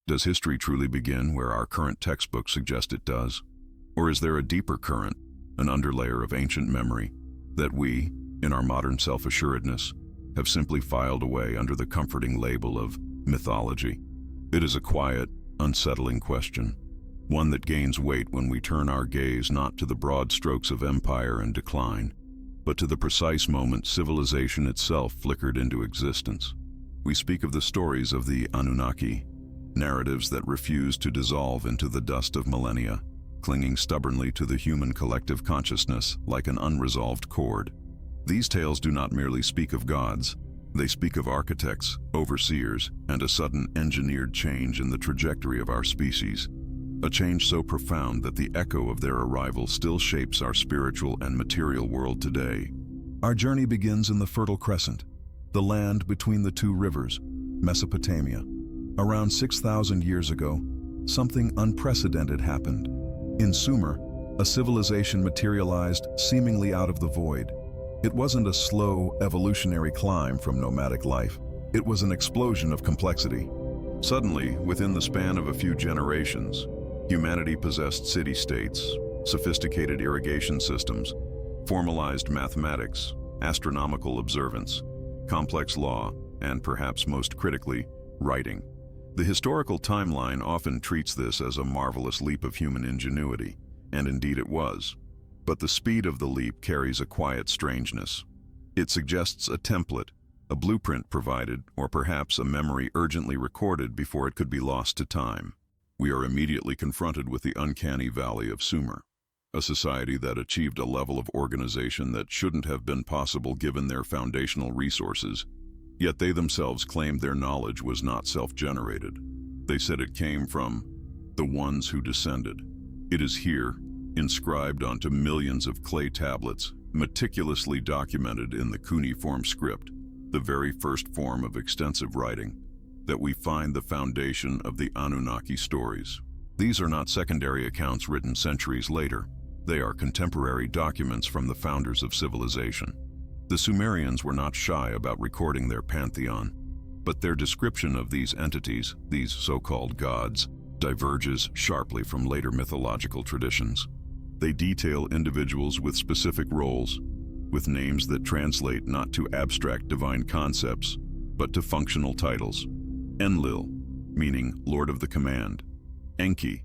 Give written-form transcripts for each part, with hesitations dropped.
Does history truly begin where our current textbooks suggest it does? Or is there a deeper current, an underlayer of ancient memory, that we, in our modern self-assuredness, have simply filed away under the comforting label of mythology? It is a quiet, unsettling question, one that gains weight when we turn our gaze not to the broad strokes of empire and decline, but to the precise moment civilization itself flickered into existence. We speak of the stories of the Anunnaki, narratives that refuse to dissolve into the dust of millennia, clinging stubbornly to the human collective consciousness like an unresolved chord. These tales do not merely speak of gods, they speak of architects, overseers, and a sudden engineered change in the trajectory of our species. A change so profound that the echo of their arrival still shapes our spiritual and material world today. Our journey begins in the Fertile Crescent, the land between the two rivers, Mesopotamia. Around 6,000 years ago, something unprecedented happened. In Sumer, a civilization materialized seemingly out of the void. It wasn't a slow, evolutionary climb from nomadic life. It was an explosion of complexity. Suddenly, within the span of a few generations, humanity possessed city-states, sophisticated irrigation systems, formalized mathematics, astronomical observance, complex law, and perhaps most critically, writing. The historical timeline often treats this as a marvelous leap of human ingenuity, and indeed it was. But the speed of the leap carries a quiet strangeness. It suggests a template, a blueprint provided, or perhaps a memory urgently recorded before it could be lost to time. We are immediately confronted with the uncanny valley of Sumer, a society that achieved a level of organization that shouldn't have been possible given their foundational resources. Yet they themselves claimed their knowledge was not self-generated. They said it came from the ones who descended. It is here, inscribed onto millions of clay tablets, meticulously documented in the cuneiform script, the very first form of extensive writing, that we find the foundation of the Anunnaki stories. These are not secondary accounts written centuries later. They are contemporary documents from the founders of civilization. The Sumerians were not shy about recording their pantheon, but their description of these entities, these so-called gods, diverges sharply from later mythological traditions. They detail individuals with specific roles, with names that translate not to abstract divine concepts, but to functional titles. Enlil, meaning Lord of the Command. Enki,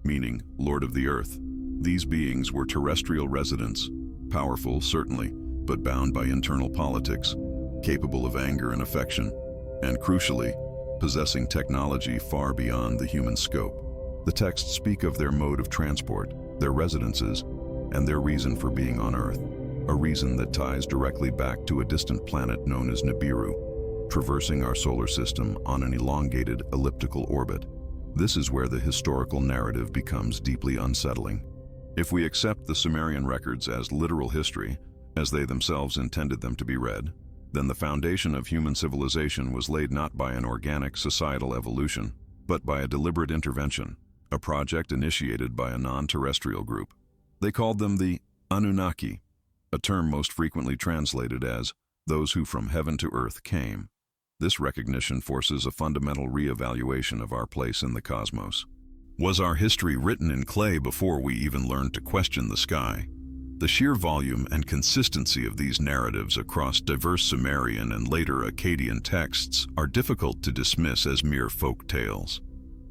meaning Lord of the Earth. These beings were terrestrial residents, powerful, certainly, but bound by internal politics, capable of anger and affection, and crucially, possessing technology far beyond the human scope. The texts speak of their mode of transport, their residences, and their reason for being on Earth, a reason that ties directly back to a distant planet known as Nibiru, traversing our solar system on an elongated elliptical orbit. This is where the historical narrative becomes deeply unsettling. If we accept the Sumerian records as literal history, as they themselves intended them to be read, then the foundation of human civilization was laid not by an organic societal evolution, but by a deliberate intervention, a project initiated by a non-terrestrial group. They called them the Anunnaki, a term most frequently translated as those who from heaven to earth came. This recognition forces a fundamental re-evaluation of our place in the cosmos. Was our history written in clay before we even learned to question the sky? The sheer volume and consistency of these narratives across diverse Sumerian and later Akkadian texts are difficult to dismiss as mere folk tales.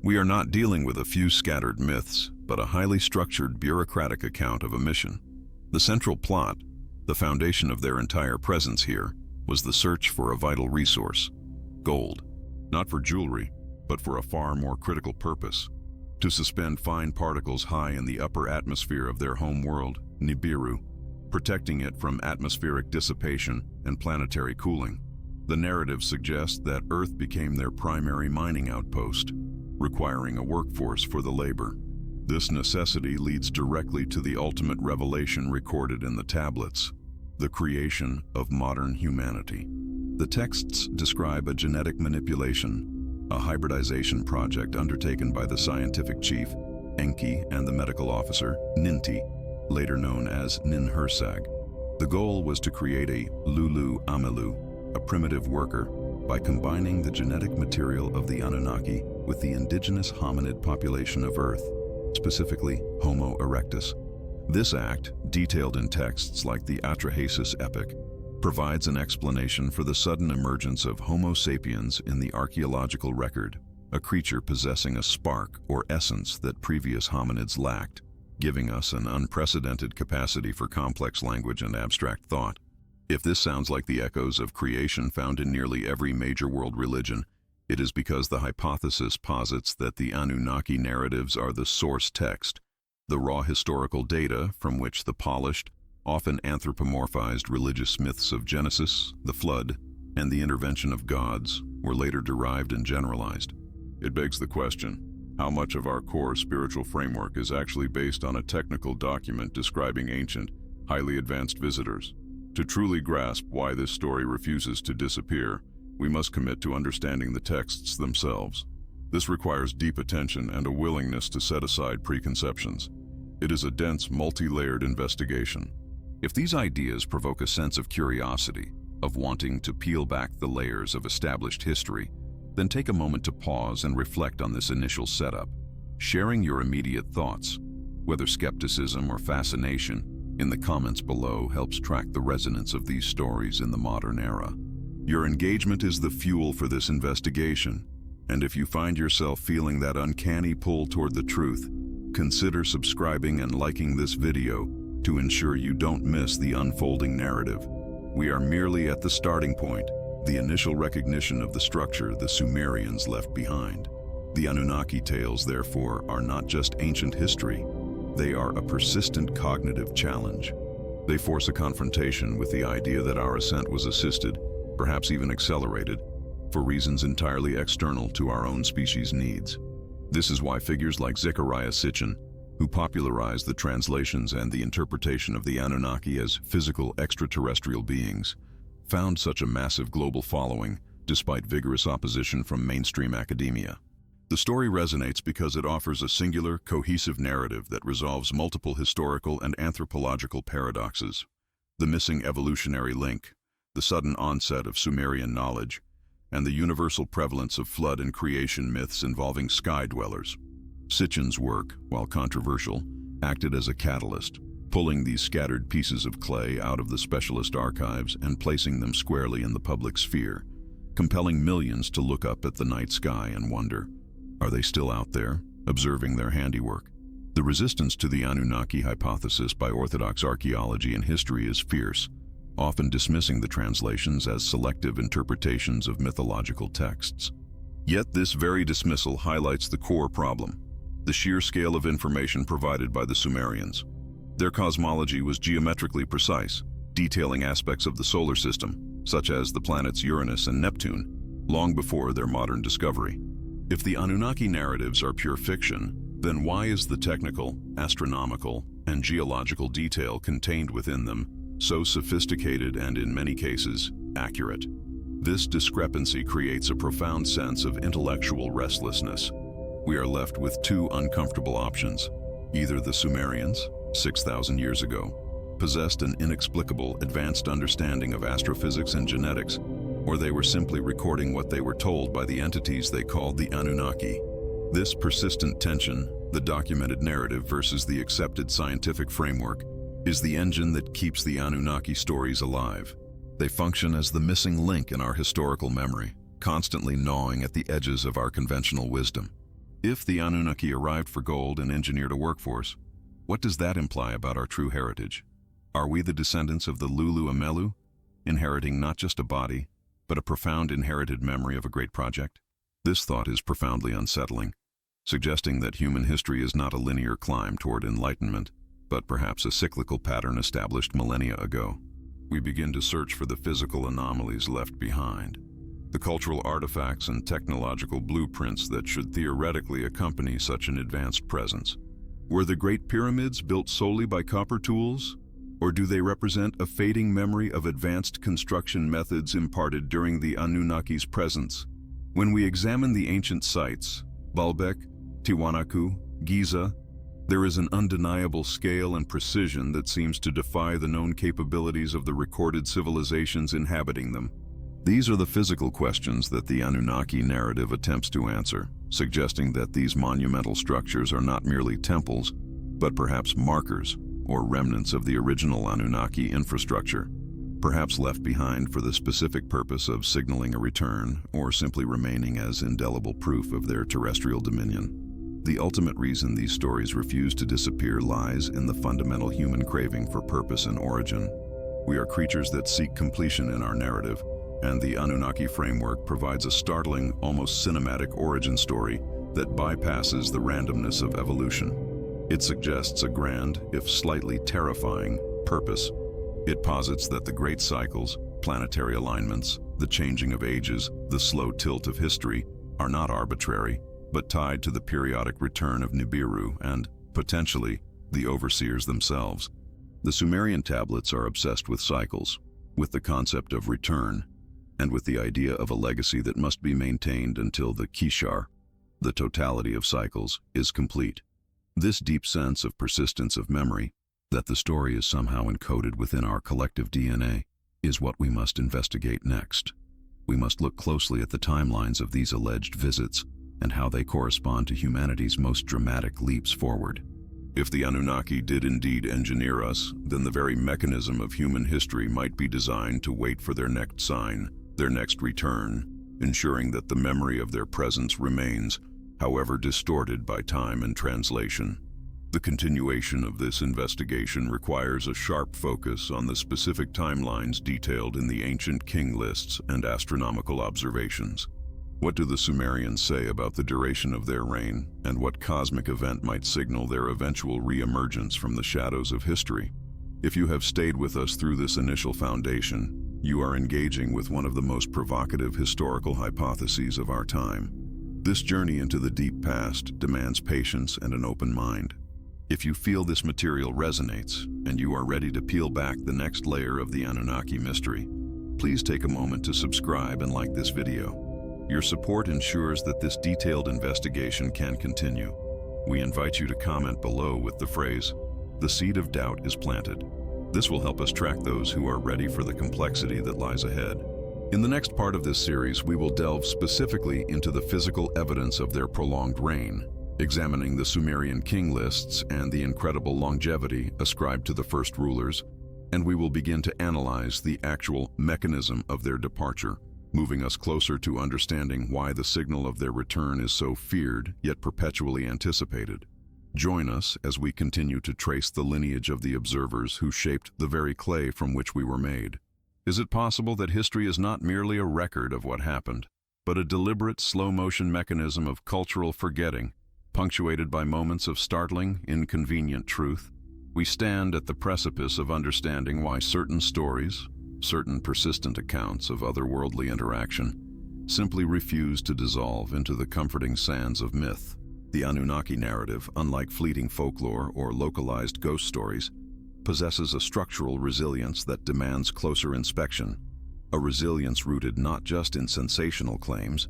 We are not dealing with a few scattered myths, but a highly structured bureaucratic account of a mission. The central plot, the foundation of their entire presence here, was the search for a vital resource, gold, not for jewelry, but for a far more critical purpose: to suspend fine particles high in the upper atmosphere of their home world, Nibiru, protecting it from atmospheric dissipation and planetary cooling. The narrative suggests that Earth became their primary mining outpost, requiring a workforce for the labor. This necessity leads directly to the ultimate revelation recorded in the tablets: the creation of modern humanity. The texts describe a genetic manipulation, a hybridization project undertaken by the scientific chief, Enki, and the medical officer, Ninti, later known as Ninhursag. The goal was to create a Lulu Amelu, a primitive worker, by combining the genetic material of the Anunnaki with the indigenous hominid population of Earth, specifically Homo erectus. This act, detailed in texts like the Atrahasis epic, provides an explanation for the sudden emergence of Homo sapiens in the archaeological record, a creature possessing a spark or essence that previous hominids lacked, giving us an unprecedented capacity for complex language and abstract thought. If this sounds like the echoes of creation found in nearly every major world religion, it is because the hypothesis posits that the Anunnaki narratives are the source text, the raw historical data from which the polished, often anthropomorphized religious myths of Genesis, the flood, and the intervention of gods were later derived and generalized. It begs the question, how much of our core spiritual framework is actually based on a technical document describing ancient, highly advanced visitors? To truly grasp why this story refuses to disappear, we must commit to understanding the texts themselves. This requires deep attention and a willingness to set aside preconceptions. It is a dense, multi-layered investigation. If these ideas provoke a sense of curiosity, of wanting to peel back the layers of established history, then take a moment to pause and reflect on this initial setup. Sharing your immediate thoughts, whether skepticism or fascination, in the comments below helps track the resonance of these stories in the modern era. Your engagement is the fuel for this investigation, and if you find yourself feeling that uncanny pull toward the truth, consider subscribing and liking this video to ensure you don't miss the unfolding narrative. We are merely at the starting point, the initial recognition of the structure the Sumerians left behind. The Anunnaki tales, therefore, are not just ancient history. They are a persistent cognitive challenge. They force a confrontation with the idea that our ascent was assisted, perhaps even accelerated, for reasons entirely external to our own species' needs. This is why figures like Zecharia Sitchin, who popularized the translations and the interpretation of the Anunnaki as physical extraterrestrial beings, found such a massive global following despite vigorous opposition from mainstream academia. The story resonates because it offers a singular, cohesive narrative that resolves multiple historical and anthropological paradoxes. The missing evolutionary link, the sudden onset of Sumerian knowledge, and the universal prevalence of flood and creation myths involving sky dwellers. Sitchin's work, while controversial, acted as a catalyst, pulling these scattered pieces of clay out of the specialist archives and placing them squarely in the public sphere, compelling millions to look up at the night sky and wonder, are they still out there, observing their handiwork? The resistance to the Anunnaki hypothesis by orthodox archaeology and history is fierce, often dismissing the translations as selective interpretations of mythological texts. Yet this very dismissal highlights the core problem, the sheer scale of information provided by the Sumerians. Their cosmology was geometrically precise, detailing aspects of the solar system, such as the planets Uranus and Neptune, long before their modern discovery. If the Anunnaki narratives are pure fiction, then why is the technical, astronomical, and geological detail contained within them so sophisticated and, in many cases, accurate? This discrepancy creates a profound sense of intellectual restlessness. We are left with two uncomfortable options. Either the Sumerians, 6,000 years ago, possessed an inexplicable, advanced understanding of astrophysics and genetics, or they were simply recording what they were told by the entities they called the Anunnaki. This persistent tension, the documented narrative versus the accepted scientific framework, is the engine that keeps the Anunnaki stories alive. They function as the missing link in our historical memory, constantly gnawing at the edges of our conventional wisdom. If the Anunnaki arrived for gold and engineered a workforce, what does that imply about our true heritage? Are we the descendants of the Lulu Amelu, inheriting not just a body, but a profound inherited memory of a great project? This thought is profoundly unsettling, suggesting that human history is not a linear climb toward enlightenment, but perhaps a cyclical pattern established millennia ago. We begin to search for the physical anomalies left behind, the cultural artifacts and technological blueprints that should theoretically accompany such an advanced presence. Were the Great Pyramids built solely by copper tools? Or do they represent a fading memory of advanced construction methods imparted during the Anunnaki's presence? When we examine the ancient sites, Baalbek, Tiwanaku, Giza, there is an undeniable scale and precision that seems to defy the known capabilities of the recorded civilizations inhabiting them. These are the physical questions that the Anunnaki narrative attempts to answer, suggesting that these monumental structures are not merely temples, but perhaps markers or remnants of the original Anunnaki infrastructure, perhaps left behind for the specific purpose of signaling a return or simply remaining as indelible proof of their terrestrial dominion. The ultimate reason these stories refuse to disappear lies in the fundamental human craving for purpose and origin. We are creatures that seek completion in our narrative, and the Anunnaki framework provides a startling, almost cinematic origin story that bypasses the randomness of evolution. It suggests a grand, if slightly terrifying, purpose. It posits that the great cycles, planetary alignments, the changing of ages, the slow tilt of history, are not arbitrary, but tied to the periodic return of Nibiru and, potentially, the overseers themselves. The Sumerian tablets are obsessed with cycles, with the concept of return, and with the idea of a legacy that must be maintained until the Kishar, the totality of cycles, is complete. This deep sense of persistence of memory, that the story is somehow encoded within our collective DNA, is what we must investigate next. We must look closely at the timelines of these alleged visits and how they correspond to humanity's most dramatic leaps forward. If the Anunnaki did indeed engineer us, then the very mechanism of human history might be designed to wait for their next sign, their next return, ensuring that the memory of their presence remains, however distorted by time and translation. The continuation of this investigation requires a sharp focus on the specific timelines detailed in the ancient king lists and astronomical observations. What do the Sumerians say about the duration of their reign, and what cosmic event might signal their eventual re-emergence from the shadows of history? If you have stayed with us through this initial foundation, you are engaging with one of the most provocative historical hypotheses of our time. This journey into the deep past demands patience and an open mind. If you feel this material resonates, and you are ready to peel back the next layer of the Anunnaki mystery, please take a moment to subscribe and like this video. Your support ensures that this detailed investigation can continue. We invite you to comment below with the phrase, "The seed of doubt is planted." This will help us track those who are ready for the complexity that lies ahead. In the next part of this series, we will delve specifically into the physical evidence of their prolonged reign, examining the Sumerian king lists and the incredible longevity ascribed to the first rulers, and we will begin to analyze the actual mechanism of their departure, moving us closer to understanding why the signal of their return is so feared yet perpetually anticipated. Join us as we continue to trace the lineage of the observers who shaped the very clay from which we were made. Is it possible that history is not merely a record of what happened, but a deliberate slow-motion mechanism of cultural forgetting, punctuated by moments of startling, inconvenient truth? We stand at the precipice of understanding why certain stories, certain persistent accounts of otherworldly interaction, simply refuse to dissolve into the comforting sands of myth. The Anunnaki narrative, unlike fleeting folklore or localized ghost stories, possesses a structural resilience that demands closer inspection, a resilience rooted not just in sensational claims,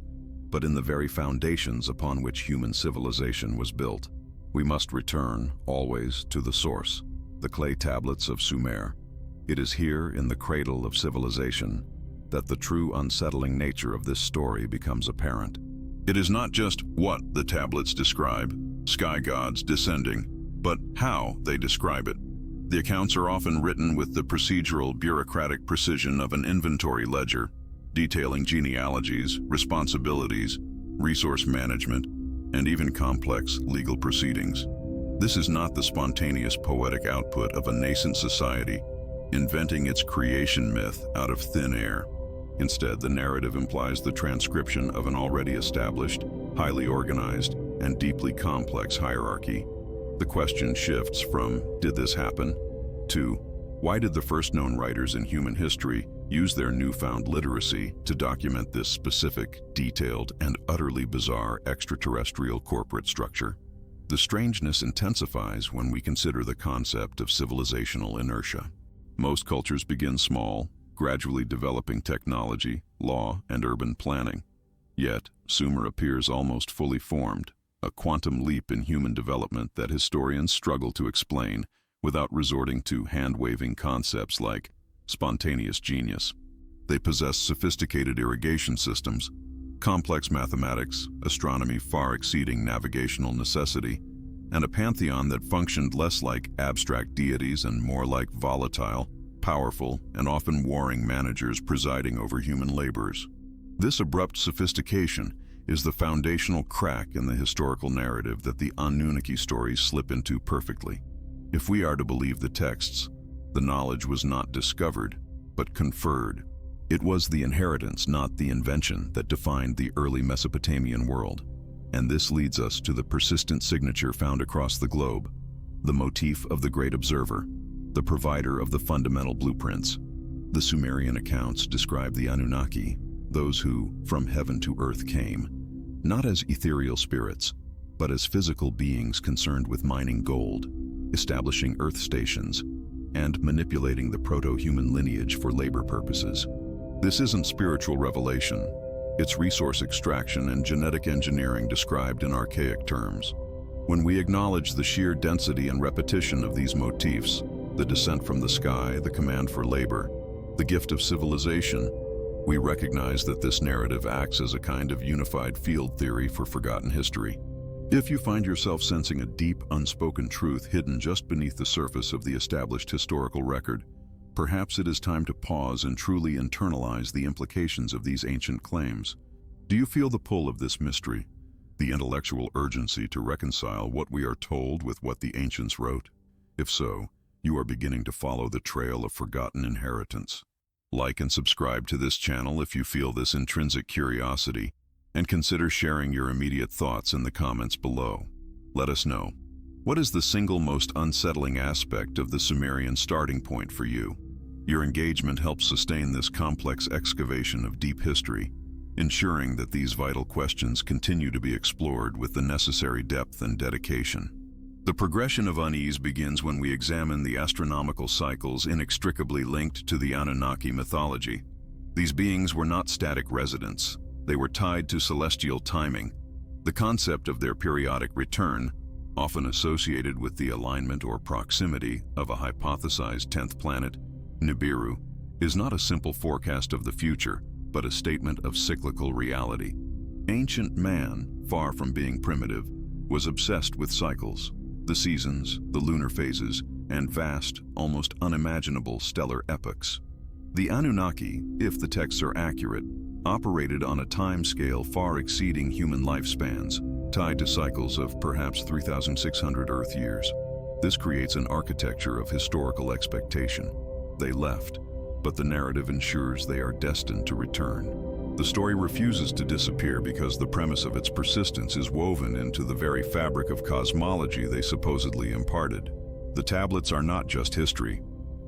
but in the very foundations upon which human civilization was built. We must return, always, to the source, the clay tablets of Sumer. It is here, in the cradle of civilization, that the true unsettling nature of this story becomes apparent. It is not just what the tablets describe, sky gods descending, but how they describe it. The accounts are often written with the procedural, bureaucratic precision of an inventory ledger, detailing genealogies, responsibilities, resource management, and even complex legal proceedings. This is not the spontaneous poetic output of a nascent society, inventing its creation myth out of thin air. Instead, the narrative implies the transcription of an already established, highly organized, and deeply complex hierarchy. The question shifts from, did this happen? To, why did the first known writers in human history use their newfound literacy to document this specific, detailed, and utterly bizarre extraterrestrial corporate structure? The strangeness intensifies when we consider the concept of civilizational inertia. Most cultures begin small, gradually developing technology, law, and urban planning. Yet, Sumer appears almost fully formed, a quantum leap in human development that historians struggle to explain without resorting to hand-waving concepts like spontaneous genius. They possessed sophisticated irrigation systems, complex mathematics, astronomy far exceeding navigational necessity, and a pantheon that functioned less like abstract deities and more like volatile, powerful, and often warring managers presiding over human laborers. This abrupt sophistication is the foundational crack in the historical narrative that the Anunnaki stories slip into perfectly. If we are to believe the texts, the knowledge was not discovered, but conferred. It was the inheritance, not the invention, that defined the early Mesopotamian world. And this leads us to the persistent signature found across the globe, the motif of the great observer, the provider of the fundamental blueprints. The Sumerian accounts describe the Anunnaki, those who from heaven to earth came, not as ethereal spirits, but as physical beings concerned with mining gold, establishing earth stations, and manipulating the proto-human lineage for labor purposes. This isn't spiritual revelation, it's resource extraction and genetic engineering described in archaic terms. When we acknowledge the sheer density and repetition of these motifs, the descent from the sky, the command for labor, the gift of civilization, we recognize that this narrative acts as a kind of unified field theory for forgotten history. If you find yourself sensing a deep, unspoken truth hidden just beneath the surface of the established historical record, perhaps it is time to pause and truly internalize the implications of these ancient claims. Do you feel the pull of this mystery, the intellectual urgency to reconcile what we are told with what the ancients wrote? If so, you are beginning to follow the trail of forgotten inheritance. Like and subscribe to this channel if you feel this intrinsic curiosity, and consider sharing your immediate thoughts in the comments below. Let us know. What is the single most unsettling aspect of the Sumerian starting point for you? Your engagement helps sustain this complex excavation of deep history, ensuring that these vital questions continue to be explored with the necessary depth and dedication. The progression of unease begins when we examine the astronomical cycles inextricably linked to the Anunnaki mythology. These beings were not static residents. They were tied to celestial timing. The concept of their periodic return, often associated with the alignment or proximity of a hypothesized 10th planet, Nibiru, is not a simple forecast of the future, but a statement of cyclical reality. Ancient man, far from being primitive, was obsessed with cycles, the seasons, the lunar phases, and vast, almost unimaginable stellar epochs. The Anunnaki, if the texts are accurate, operated on a time scale far exceeding human lifespans, tied to cycles of perhaps 3,600 Earth years. This creates an architecture of historical expectation. They left, but the narrative ensures they are destined to return. The story refuses to disappear because the premise of its persistence is woven into the very fabric of cosmology they supposedly imparted. The tablets are not just history.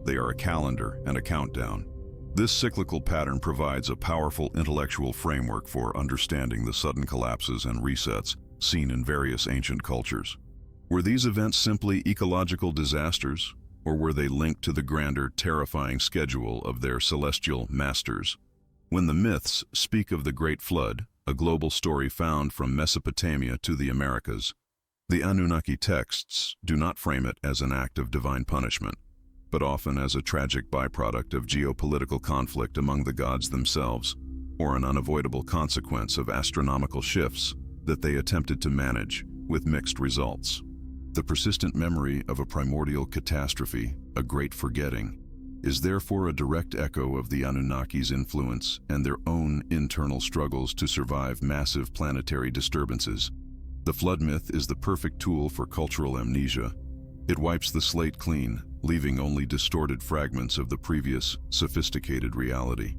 They are a calendar and a countdown. This cyclical pattern provides a powerful intellectual framework for understanding the sudden collapses and resets seen in various ancient cultures. Were these events simply ecological disasters, or were they linked to the grander, terrifying schedule of their celestial masters? When the myths speak of the Great Flood, a global story found from Mesopotamia to the Americas, the Anunnaki texts do not frame it as an act of divine punishment, but often as a tragic byproduct of geopolitical conflict among the gods themselves, or an unavoidable consequence of astronomical shifts that they attempted to manage with mixed results. The persistent memory of a primordial catastrophe, a great forgetting, is therefore a direct echo of the Anunnaki's influence and their own internal struggles to survive massive planetary disturbances. The flood myth is the perfect tool for cultural amnesia. It wipes the slate clean, leaving only distorted fragments of the previous, sophisticated reality.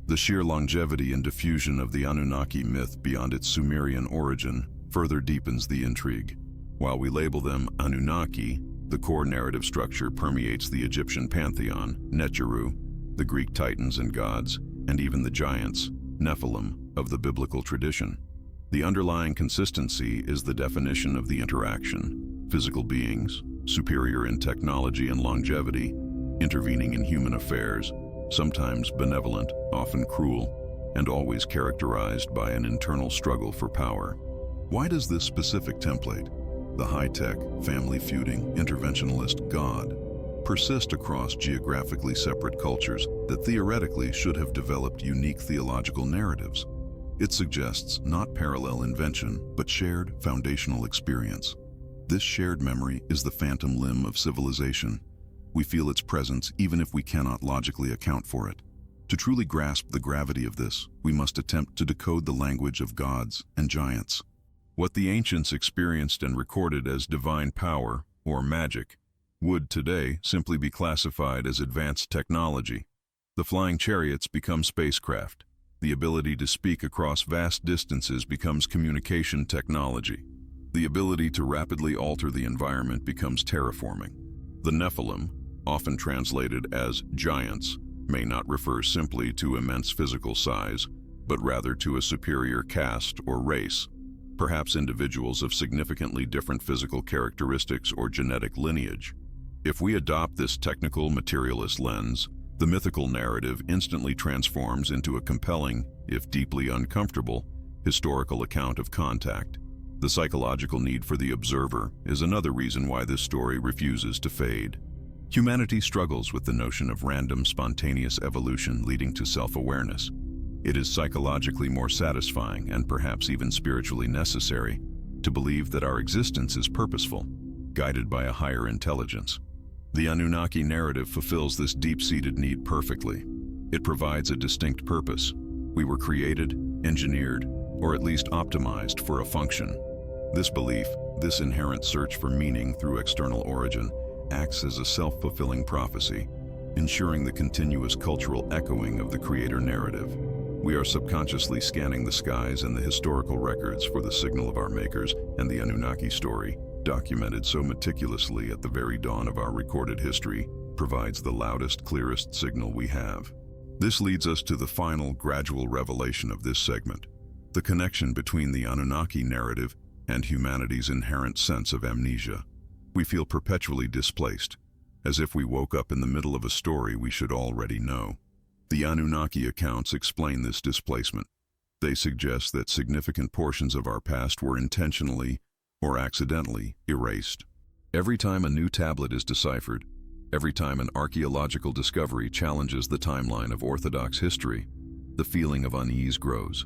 The sheer longevity and diffusion of the Anunnaki myth beyond its Sumerian origin further deepens the intrigue. While we label them Anunnaki, the core narrative structure permeates the Egyptian pantheon, Neteru, the Greek titans and gods, and even the giants, Nephilim, of the biblical tradition. The underlying consistency is the definition of the interaction: physical beings, superior in technology and longevity, intervening in human affairs, sometimes benevolent, often cruel, and always characterized by an internal struggle for power. Why does this specific template, the high-tech, family-feuding, interventionalist god, persist across geographically separate cultures that theoretically should have developed unique theological narratives. It suggests not parallel invention, but shared foundational experience. This shared memory is the phantom limb of civilization. We feel its presence even if we cannot logically account for it. To truly grasp the gravity of this, we must attempt to decode the language of gods and giants. What the ancients experienced and recorded as divine power, or magic, would today simply be classified as advanced technology. The flying chariots become spacecraft. The ability to speak across vast distances becomes communication technology. The ability to rapidly alter the environment becomes terraforming. The Nephilim, often translated as giants, may not refer simply to immense physical size, but rather to a superior caste or race, perhaps individuals of significantly different physical characteristics or genetic lineage. If we adopt this technical materialist lens, the mythical narrative instantly transforms into a compelling, if deeply uncomfortable, historical account of contact. The psychological need for the observer is another reason why this story refuses to fade. Humanity struggles with the notion of random, spontaneous evolution leading to self-awareness. It is psychologically more satisfying and perhaps even spiritually necessary to believe that our existence is purposeful, guided by a higher intelligence. The Anunnaki narrative fulfills this deep-seated need perfectly. It provides a distinct purpose. We were created, engineered, or at least optimized for a function. This belief, this inherent search for meaning through external origin, acts as a self-fulfilling prophecy, ensuring the continuous cultural echoing of the creator narrative. We are subconsciously scanning the skies and the historical records for the signal of our makers, and the Anunnaki story, documented so meticulously at the very dawn of our recorded history, provides the loudest, clearest signal we have. This leads us to the final, gradual revelation of this segment: the connection between the Anunnaki narrative and humanity's inherent sense of amnesia. We feel perpetually displaced, as if we woke up in the middle of a story we should already know. The Anunnaki accounts explain this displacement. They suggest that significant portions of our past were intentionally or accidentally erased. Every time a new tablet is deciphered, every time an archaeological discovery challenges the timeline of orthodox history, the feeling of unease grows.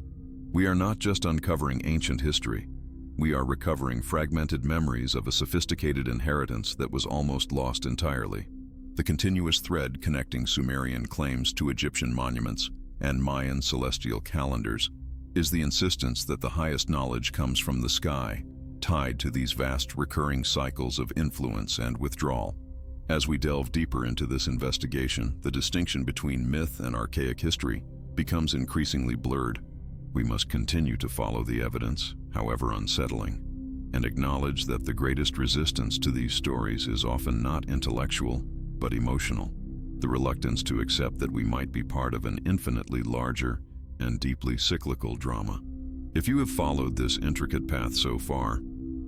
We are not just uncovering ancient history. We are recovering fragmented memories of a sophisticated inheritance that was almost lost entirely. The continuous thread connecting Sumerian claims to Egyptian monuments and Mayan celestial calendars is the insistence that the highest knowledge comes from the sky, tied to these vast recurring cycles of influence and withdrawal. As we delve deeper into this investigation, the distinction between myth and archaic history becomes increasingly blurred. We must continue to follow the evidence, however unsettling, and acknowledge that the greatest resistance to these stories is often not intellectual, but emotional. The reluctance to accept that we might be part of an infinitely larger and deeply cyclical drama. If you have followed this intricate path so far,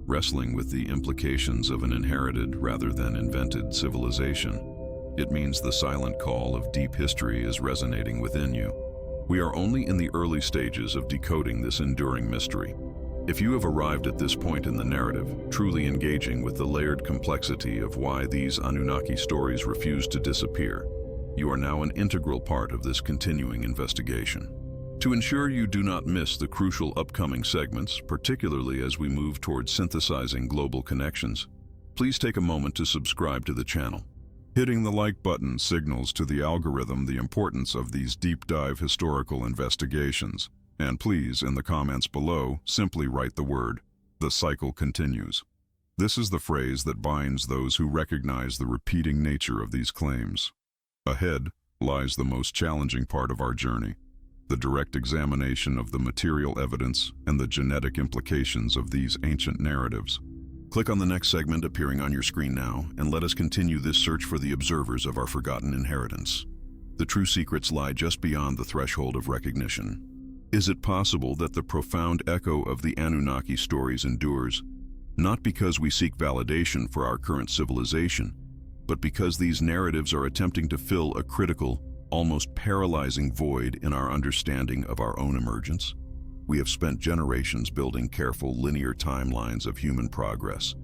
wrestling with the implications of an inherited rather than invented civilization, it means the silent call of deep history is resonating within you. We are only in the early stages of decoding this enduring mystery. If you have arrived at this point in the narrative, truly engaging with the layered complexity of why these Anunnaki stories refuse to disappear, you are now an integral part of this continuing investigation. To ensure you do not miss the crucial upcoming segments, particularly as we move towards synthesizing global connections, please take a moment to subscribe to the channel. Hitting the like button signals to the algorithm the importance of these deep dive historical investigations. And please, in the comments below, simply write the word, "The cycle continues." This is the phrase that binds those who recognize the repeating nature of these claims. Ahead lies the most challenging part of our journey: the direct examination of the material evidence and the genetic implications of these ancient narratives. Click on the next segment appearing on your screen now, and let us continue this search for the observers of our forgotten inheritance. The true secrets lie just beyond the threshold of recognition. Is it possible that the profound echo of the Anunnaki stories endures, not because we seek validation for our current civilization, but because these narratives are attempting to fill a critical, almost paralyzing void in our understanding of our own emergence? We have spent generations building careful, linear timelines of human progress,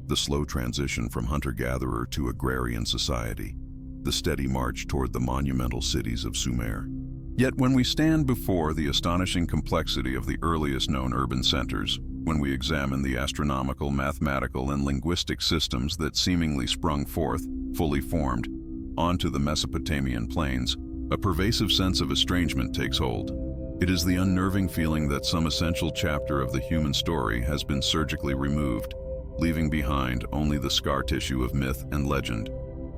the slow transition from hunter-gatherer to agrarian society, the steady march toward the monumental cities of Sumer. Yet when we stand before the astonishing complexity of the earliest known urban centers, when we examine the astronomical, mathematical, and linguistic systems that seemingly sprung forth, fully formed, onto the Mesopotamian plains, a pervasive sense of estrangement takes hold. It is the unnerving feeling that some essential chapter of the human story has been surgically removed, leaving behind only the scar tissue of myth and legend.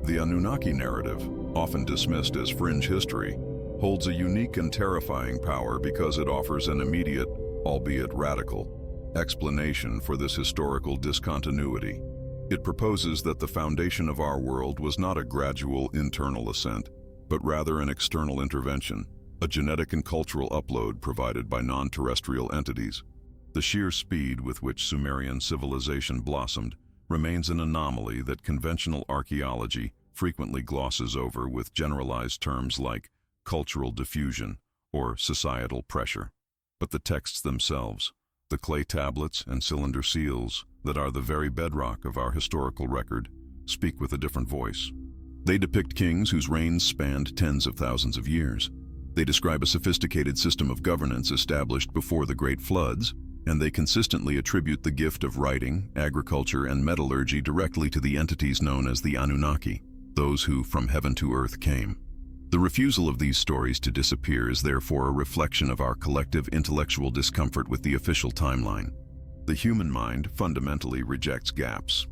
The Anunnaki narrative, often dismissed as fringe history, holds a unique and terrifying power because it offers an immediate, albeit radical, explanation for this historical discontinuity. It proposes that the foundation of our world was not a gradual internal ascent, but rather an external intervention, a genetic and cultural upload provided by non-terrestrial entities. The sheer speed with which Sumerian civilization blossomed remains an anomaly that conventional archaeology frequently glosses over with generalized terms like cultural diffusion or societal pressure. But the texts themselves, the clay tablets and cylinder seals that are the very bedrock of our historical record, speak with a different voice. They depict kings whose reigns spanned tens of thousands of years. They describe a sophisticated system of governance established before the Great Floods, and they consistently attribute the gift of writing, agriculture, and metallurgy directly to the entities known as the Anunnaki, those who from heaven to earth came. The refusal of these stories to disappear is therefore a reflection of our collective intellectual discomfort with the official timeline. The human mind fundamentally rejects gaps.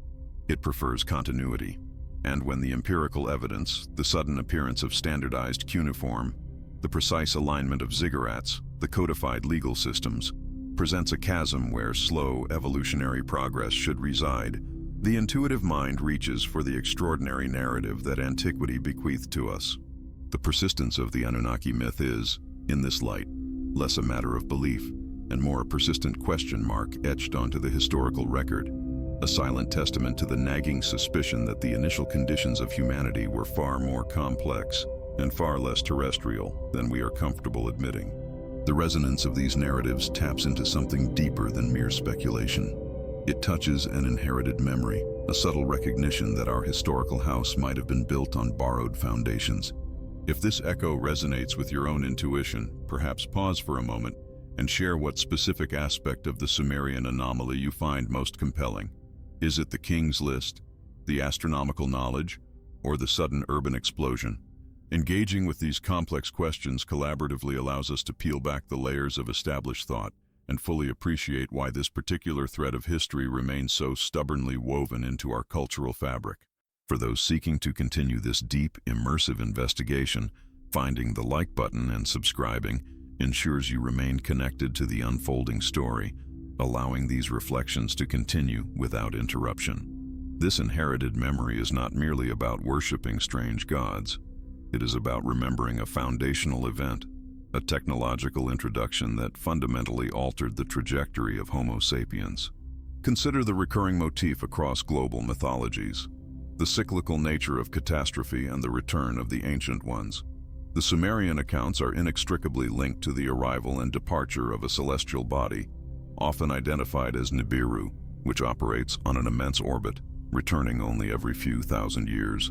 It prefers continuity. And when the empirical evidence, the sudden appearance of standardized cuneiform, the precise alignment of ziggurats, the codified legal systems, presents a chasm where slow evolutionary progress should reside, the intuitive mind reaches for the extraordinary narrative that antiquity bequeathed to us. The persistence of the Anunnaki myth is, in this light, less a matter of belief and more a persistent question mark etched onto the historical record, a silent testament to the nagging suspicion that the initial conditions of humanity were far more complex and far less terrestrial than we are comfortable admitting. The resonance of these narratives taps into something deeper than mere speculation. It touches an inherited memory, a subtle recognition that our historical house might have been built on borrowed foundations. If this echo resonates with your own intuition, perhaps pause for a moment and share what specific aspect of the Sumerian anomaly you find most compelling. Is it the king's list, the astronomical knowledge, or the sudden urban explosion? Engaging with these complex questions collaboratively allows us to peel back the layers of established thought and fully appreciate why this particular thread of history remains so stubbornly woven into our cultural fabric. For those seeking to continue this deep, immersive investigation, finding the like button and subscribing ensures you remain connected to the unfolding story, allowing these reflections to continue without interruption. This inherited memory is not merely about worshiping strange gods. It is about remembering a foundational event, a technological introduction that fundamentally altered the trajectory of Homo sapiens. Consider the recurring motif across global mythologies, the cyclical nature of catastrophe and the return of the ancient ones. The Sumerian accounts are inextricably linked to the arrival and departure of a celestial body, often identified as Nibiru, which operates on an immense orbit, returning only every few thousand years.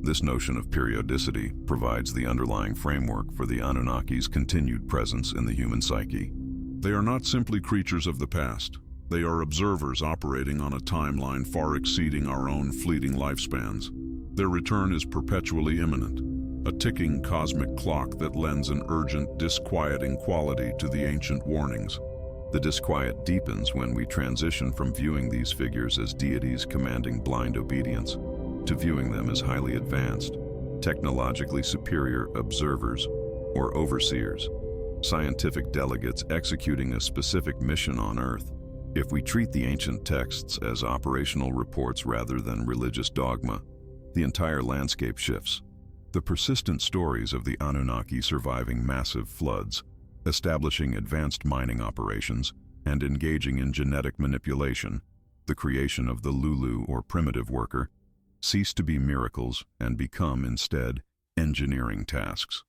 This notion of periodicity provides the underlying framework for the Anunnaki's continued presence in the human psyche. They are not simply creatures of the past. They are observers operating on a timeline far exceeding our own fleeting lifespans. Their return is perpetually imminent, a ticking cosmic clock that lends an urgent, disquieting quality to the ancient warnings. The disquiet deepens when we transition from viewing these figures as deities commanding blind obedience to viewing them as highly advanced, technologically superior observers or overseers, scientific delegates executing a specific mission on Earth. If we treat the ancient texts as operational reports rather than religious dogma, the entire landscape shifts. The persistent stories of the Anunnaki surviving massive floods, establishing advanced mining operations, and engaging in genetic manipulation, the creation of the Lulu or primitive worker, cease to be miracles and become instead engineering tasks.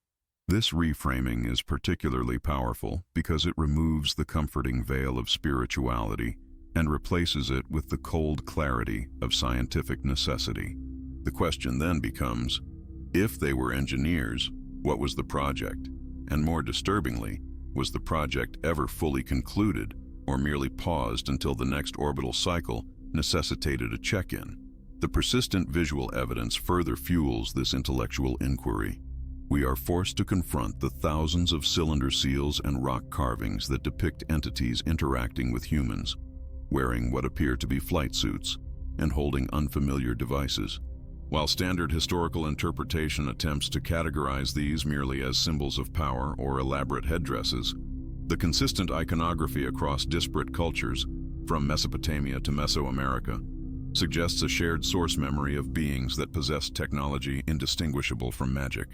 This reframing is particularly powerful because it removes the comforting veil of spirituality and replaces it with the cold clarity of scientific necessity. The question then becomes, if they were engineers, what was the project? And more disturbingly, was the project ever fully concluded or merely paused until the next orbital cycle necessitated a check-in? The persistent visual evidence further fuels this intellectual inquiry. We are forced to confront the thousands of cylinder seals and rock carvings that depict entities interacting with humans, wearing what appear to be flight suits and holding unfamiliar devices. While standard historical interpretation attempts to categorize these merely as symbols of power or elaborate headdresses, the consistent iconography across disparate cultures, from Mesopotamia to Mesoamerica, suggests a shared source memory of beings that possess technology indistinguishable from magic.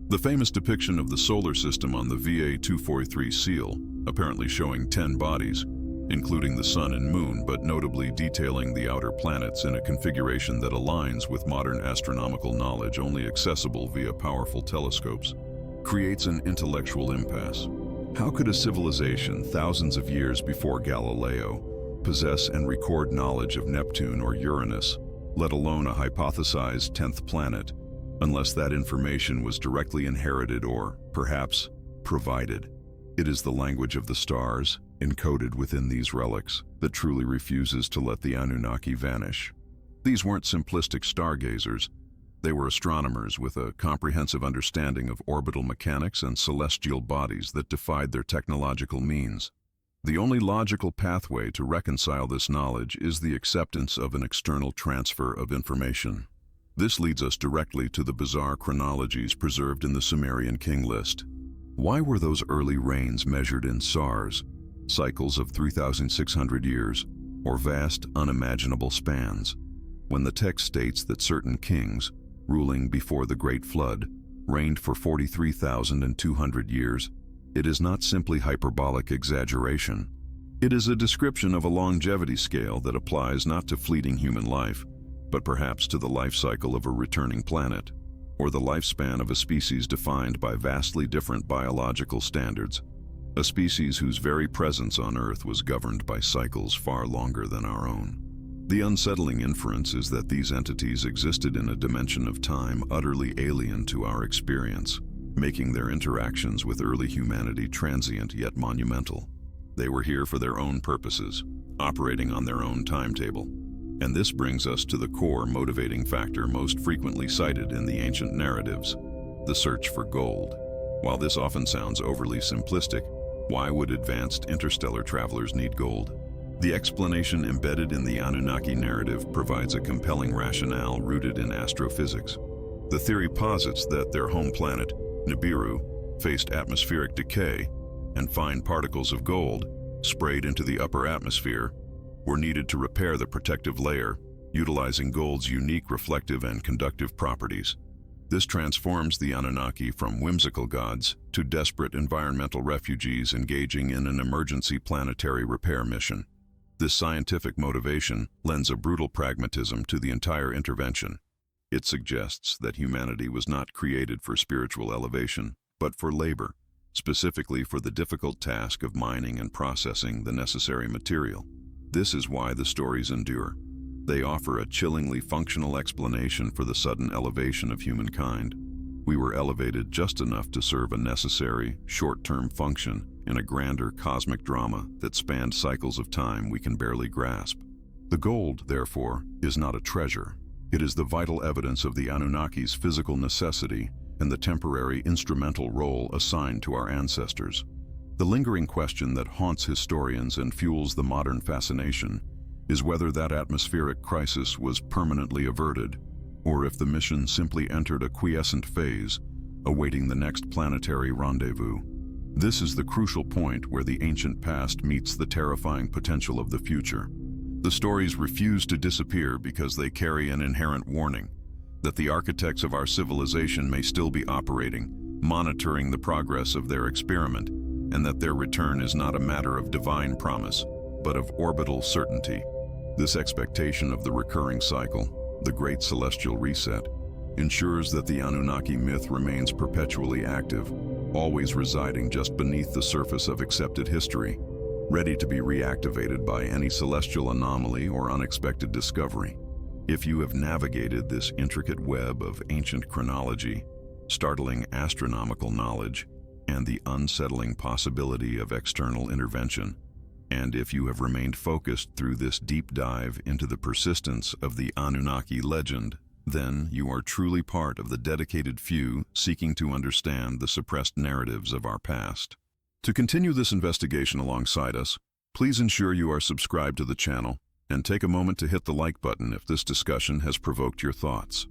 The famous depiction of the solar system on the WHAY seal, apparently showing 10 bodies, including the sun and moon, but notably detailing the outer planets in a configuration that aligns with modern astronomical knowledge only accessible via powerful telescopes, creates an intellectual impasse. How could a civilization thousands of years before Galileo possess and record knowledge of Neptune or Uranus, let alone a hypothesized 10th planet, unless that information was directly inherited or, perhaps, provided? It is the language of the stars, encoded within these relics, that truly refuses to let the Anunnaki vanish. These weren't simplistic stargazers. They were astronomers with a comprehensive understanding of orbital mechanics and celestial bodies that defied their technological means. The only logical pathway to reconcile this knowledge is the acceptance of an external transfer of information. This leads us directly to the bizarre chronologies preserved in the Sumerian king list. Why were those early reigns measured in sars, cycles of 3,600 years, or vast, unimaginable spans, when the text states that certain kings, ruling before the Great Flood, reigned for 43,200 years? It is not simply hyperbolic exaggeration. It is a description of a longevity scale that applies not to fleeting human life, but perhaps to the life cycle of a returning planet, or the lifespan of a species defined by vastly different biological standards, a species whose very presence on Earth was governed by cycles far longer than our own. The unsettling inference is that these entities existed in a dimension of time utterly alien to our experience, making their interactions with early humanity transient yet monumental. They were here for their own purposes, operating on their own timetable. And this brings us to the core motivating factor most frequently cited in the ancient narratives, the search for gold. While this often sounds overly simplistic, why would advanced interstellar travelers need gold? The explanation embedded in the Anunnaki narrative provides a compelling rationale rooted in astrophysics. The theory posits that their home planet, Nibiru, faced atmospheric decay, and fine particles of gold, sprayed into the upper atmosphere, were needed to repair the protective layer, utilizing gold's unique reflective and conductive properties. This transforms the Anunnaki from whimsical gods to desperate environmental refugees engaging in an emergency planetary repair mission. This scientific motivation lends a brutal pragmatism to the entire intervention. It suggests that humanity was not created for spiritual elevation, but for labor, specifically for the difficult task of mining and processing the necessary material. This is why the stories endure. They offer a chillingly functional explanation for the sudden elevation of humankind. We were elevated just enough to serve a necessary, short-term function in a grander cosmic drama that spanned cycles of time we can barely grasp. The gold, therefore, is not a treasure. It is the vital evidence of the Anunnaki's physical necessity and the temporary instrumental role assigned to our ancestors. The lingering question that haunts historians and fuels the modern fascination is whether that atmospheric crisis was permanently averted, or if the mission simply entered a quiescent phase, awaiting the next planetary rendezvous. This is the crucial point where the ancient past meets the terrifying potential of the future. The stories refuse to disappear because they carry an inherent warning that the architects of our civilization may still be operating, monitoring the progress of their experiment, and that their return is not a matter of divine promise, but of orbital certainty. This expectation of the recurring cycle, the great celestial reset, ensures that the Anunnaki myth remains perpetually active, always residing just beneath the surface of accepted history. ready to be reactivated by any celestial anomaly or unexpected discovery. If you have navigated this intricate web of ancient chronology, startling astronomical knowledge, and the unsettling possibility of external intervention, and if you have remained focused through this deep dive into the persistence of the Anunnaki legend, then you are truly part of the dedicated few seeking to understand the suppressed narratives of our past. To continue this investigation alongside us, please ensure you are subscribed to the channel and take a moment to hit the like button if this discussion has provoked your thoughts.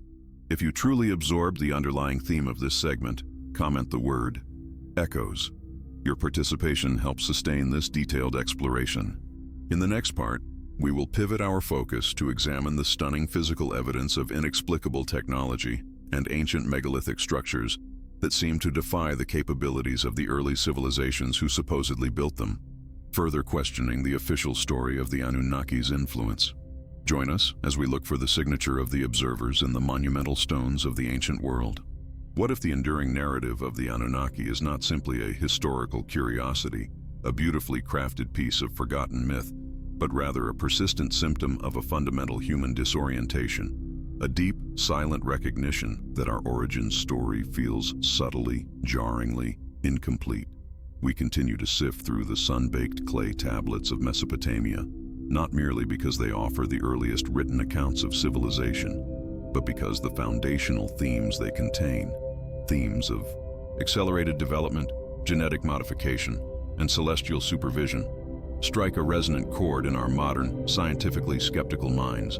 If you truly absorbed the underlying theme of this segment, comment the word echoes. Your participation helps sustain this detailed exploration. In the next part, we will pivot our focus to examine the stunning physical evidence of inexplicable technology and ancient megalithic structures that seem to defy the capabilities of the early civilizations who supposedly built them, further questioning the official story of the Anunnaki's influence. Join us as we look for the signature of the observers in the monumental stones of the ancient world. What if the enduring narrative of the Anunnaki is not simply a historical curiosity, a beautifully crafted piece of forgotten myth, but rather a persistent symptom of a fundamental human disorientation, a deep, silent recognition that our origin story feels subtly, jarringly incomplete? We continue to sift through the sun-baked clay tablets of Mesopotamia, not merely because they offer the earliest written accounts of civilization, but because the foundational themes they contain, themes of accelerated development, genetic modification, and celestial supervision, strike a resonant chord in our modern, scientifically skeptical minds.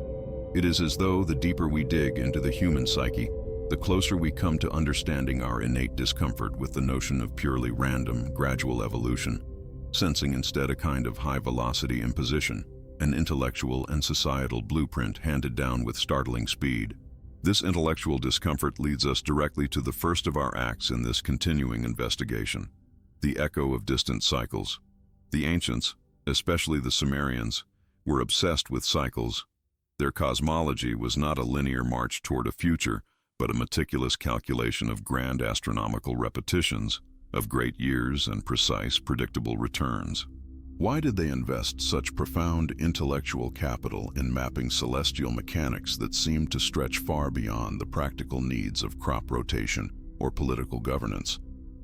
It is as though the deeper we dig into the human psyche, the closer we come to understanding our innate discomfort with the notion of purely random, gradual evolution, sensing instead a kind of high-velocity imposition, an intellectual and societal blueprint handed down with startling speed. This intellectual discomfort leads us directly to the first of our acts in this continuing investigation: the echo of distant cycles. The ancients, especially the Sumerians, were obsessed with cycles. Their cosmology was not a linear march toward a future, but a meticulous calculation of grand astronomical repetitions, of great years and precise, predictable returns. Why did they invest such profound intellectual capital in mapping celestial mechanics that seemed to stretch far beyond the practical needs of crop rotation or political governance?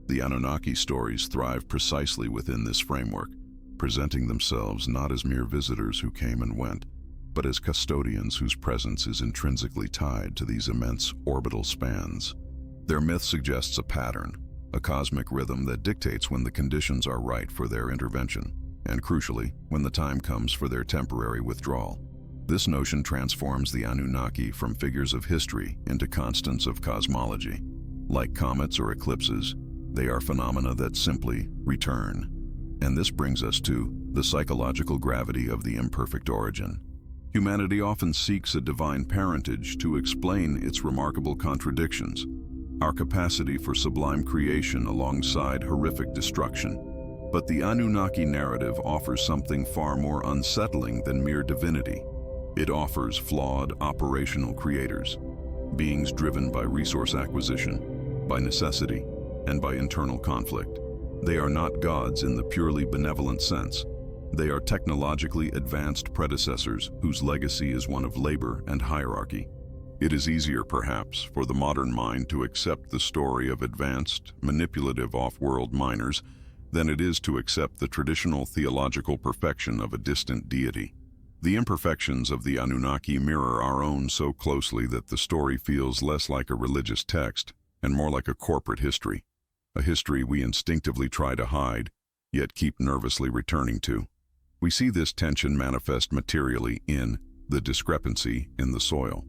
The Anunnaki stories thrive precisely within this framework, presenting themselves not as mere visitors who came and went, but as custodians whose presence is intrinsically tied to these immense orbital spans. Their myth suggests a pattern, a cosmic rhythm that dictates when the conditions are right for their intervention, and crucially, when the time comes for their temporary withdrawal. This notion transforms the Anunnaki from figures of history into constants of cosmology. Like comets or eclipses, they are phenomena that simply return. And this brings us to the psychological gravity of the imperfect origin. Humanity often seeks a divine parentage to explain its remarkable contradictions, our capacity for sublime creation alongside horrific destruction. But the Anunnaki narrative offers something far more unsettling than mere divinity. It offers flawed operational creators, beings driven by resource acquisition, by necessity, and by internal conflict. They are not gods in the purely benevolent sense. They are technologically advanced predecessors whose legacy is one of labor and hierarchy. It is easier, perhaps, for the modern mind to accept the story of advanced, manipulative off-world miners than it is to accept the traditional theological perfection of a distant deity. The imperfections of the Anunnaki mirror our own so closely that the story feels less like a religious text and more like a corporate history, a history we instinctively try to hide, yet keep nervously returning to. We see this tension manifest materially in the discrepancy in the soil.